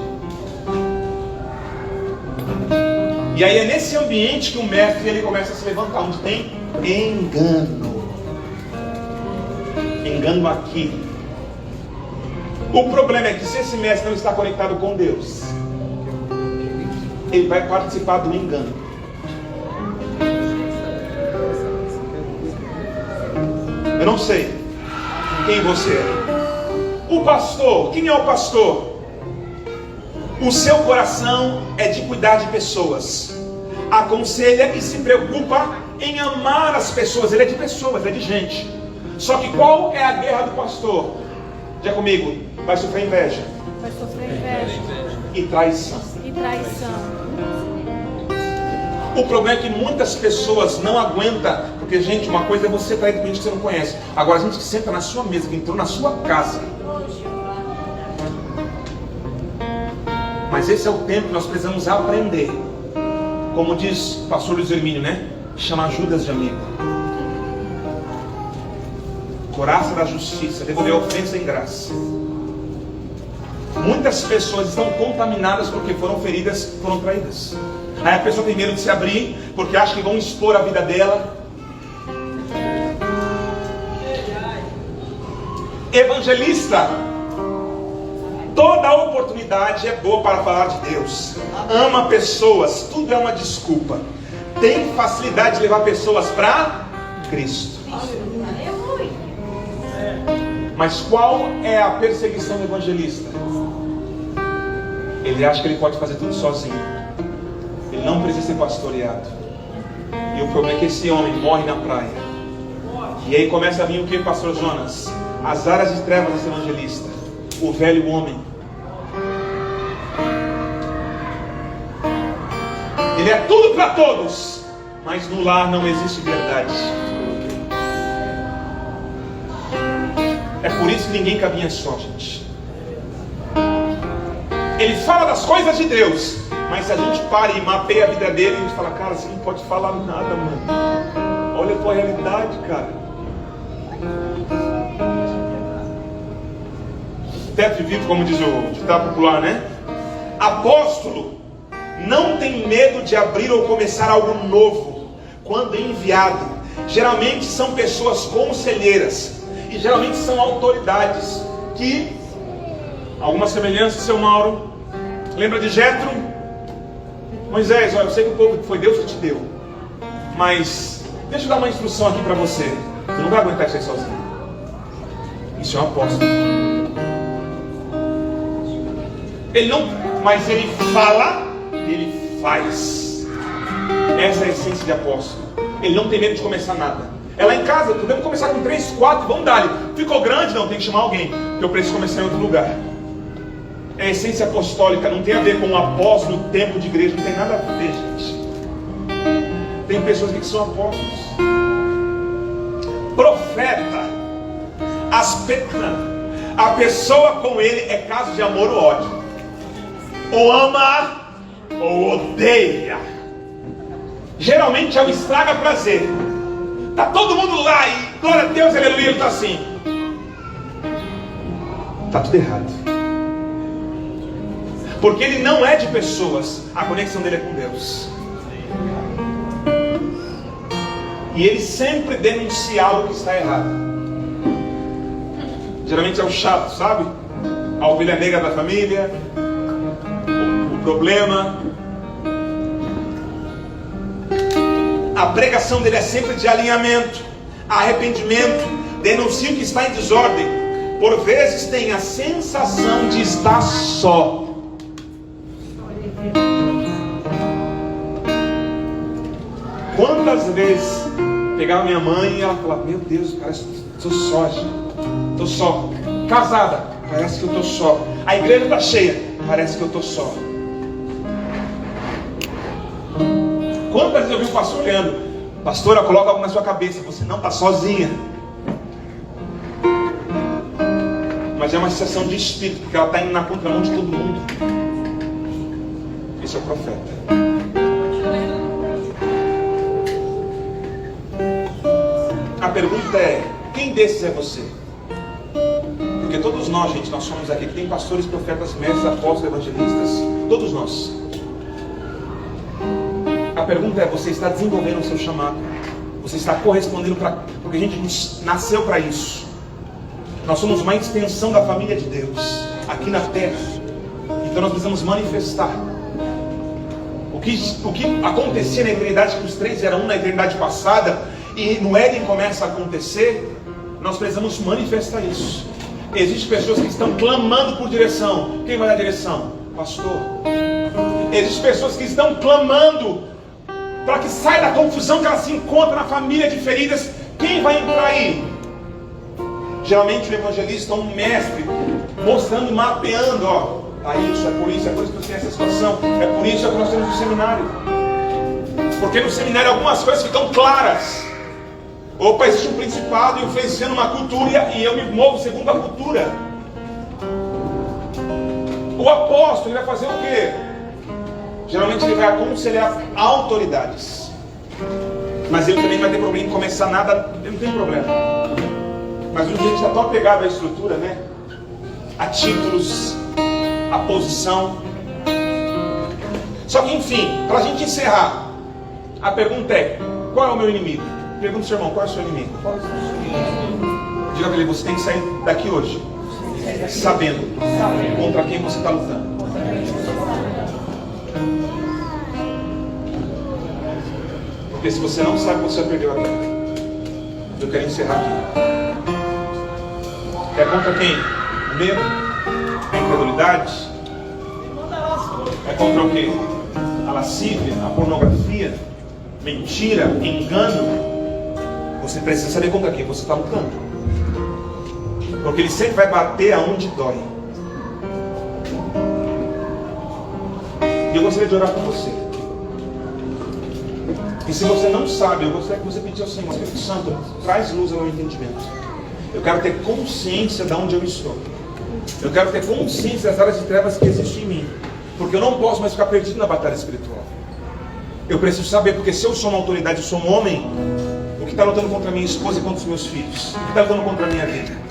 E aí é nesse ambiente que o mestre ele começa a se levantar. Onde tem engano. Engano aqui. O problema é que se esse mestre não está conectado com Deus, ele vai participar do engano. Eu não sei quem você é. O pastor, quem é o pastor? O seu coração é de cuidar de pessoas. Aconselha e se preocupa em amar as pessoas. Ele é de pessoas, ele é de gente. Só que qual é a guerra do pastor? Diga comigo, vai sofrer inveja. Vai sofrer inveja E traição. e traição. O problema é que muitas pessoas não aguentam. Porque, gente, uma coisa é você trair com gente que você não conhece. Agora, a gente que senta na sua mesa, que entrou na sua casa. Mas esse é o tempo que nós precisamos aprender. Como diz o pastor Luiz Hermínio, né? Chama Judas de amigo. Coraça da justiça, devolver ofensa em graça. Muitas pessoas estão contaminadas porque foram feridas, foram traídas. Aí a pessoa tem medo de se abrir porque acha que vão expor a vida dela. Evangelista, toda oportunidade é boa para falar de Deus. Ama pessoas, tudo é uma desculpa. Tem facilidade de levar pessoas para Cristo. Mas qual é a perseguição do evangelista? Ele acha que ele pode fazer tudo sozinho. Ele não precisa ser pastoreado. E o problema é que esse homem morre na praia. E aí começa a vir o que, pastor Jonas? As áreas de trevas desse evangelista. O velho homem. Ele é tudo para todos, mas no lar não existe verdade. É por isso que ninguém caminha só, gente. Ele fala das coisas de Deus, mas se a gente para e mapeia a vida dele, a gente fala, cara, você não pode falar nada, mano. Olha a tua realidade, cara. Teto vivo, como diz o ditado popular, né? Apóstolo não tem medo de abrir ou começar algo novo quando enviado. Geralmente são pessoas conselheiras e geralmente são autoridades que, alguma semelhança, seu Mauro, lembra de Jetro? Moisés, olha, eu sei que o povo foi Deus que te deu, mas deixa eu dar uma instrução aqui para você. Você não vai aguentar isso aí sozinho. Isso é um apóstolo. Ele não, mas ele fala, ele faz. Essa é a essência de apóstolo. Ele não tem medo de começar nada. É lá em casa, podemos começar com 3, 4, vamos dar. Ficou grande? Não, tem que chamar alguém, porque eu preciso começar em outro lugar. É a essência apostólica, não tem a ver com o apóstolo, tempo de igreja, não tem nada a ver, gente. Tem pessoas que são apóstolos. Profeta, a pessoa com ele é caso de amor ou ódio. Ou ama ou odeia. Geralmente é o estraga prazer. Tá todo mundo lá e glória a Deus, aleluia, ele tá assim. Tá tudo errado. Porque ele não é de pessoas, a conexão dele é com Deus. E ele sempre denuncia algo que está errado. Geralmente é o chato, sabe? A ovelha negra da família, o problema. A pregação dele é sempre de alinhamento, arrependimento, denuncia o que está em desordem. Por vezes tem a sensação de estar só. Quantas vezes pegava minha mãe e ela falava, meu Deus, parece que estou só, gente. Estou só. Casada, parece que eu estou só. A igreja está cheia, parece que eu estou só. Quantas vezes eu vi o pastor olhando, pastora, coloca algo na sua cabeça, você não está sozinha. Mas é uma sensação de espírito, porque ela está indo na contramão de todo mundo. Esse é o profeta. A pergunta é, quem desses é você? Porque todos nós, gente, nós somos aqui, que tem pastores, profetas, mestres, apóstolos, evangelistas, todos nós. A pergunta é, você está desenvolvendo o seu chamado? Você está correspondendo para... Porque a gente nasceu para isso. Nós somos uma extensão da família de Deus, aqui na terra. Então nós precisamos manifestar. O que acontecia na eternidade, que os 3 eram um na eternidade passada, e no Éden começa a acontecer, nós precisamos manifestar isso. Existem pessoas que estão clamando por direção. Quem vai dar direção? Pastor. Existem pessoas que estão clamando para que saia da confusão que ela se encontra na família de feridas. Quem vai entrar aí? Geralmente o evangelista é um mestre, mostrando, mapeando, ó, isso, é por isso que tem essa situação, é por isso que nós temos no seminário. Porque no seminário algumas coisas ficam claras. Opa, existe um principado influenciando uma cultura e eu me movo segundo a cultura. O apóstolo, ele vai fazer o quê? Geralmente ele vai aconselhar autoridades. Mas ele também vai ter problema em começar nada, ele não tem problema. Mas hoje a gente está tão apegado à estrutura, né? A títulos, a posição. Só que enfim, para a gente encerrar, a pergunta é: qual é o meu inimigo? Pergunta ao seu irmão, qual é o seu inimigo? Diga para ele, você tem que sair daqui hoje sabendo contra quem você está lutando. Porque se você não sabe, você perdeu a guerra. Eu quero encerrar aqui. É contra quem? O medo? A incredulidade? É contra o quê? A lascívia, a pornografia, mentira, engano. Você precisa saber contra quem você está lutando. Porque ele sempre vai bater aonde dói. E eu gostaria de orar por você. E se você não sabe, eu gostaria que você pedisse ao Senhor: Espírito Santo, traz luz ao meu entendimento. Eu quero ter consciência de onde eu estou. Eu quero ter consciência das áreas de trevas que existem em mim. Porque eu não posso mais ficar perdido na batalha espiritual. Eu preciso saber, porque se eu sou uma autoridade, eu sou um homem, o que está lutando contra a minha esposa e contra os meus filhos? O que está lutando contra a minha vida?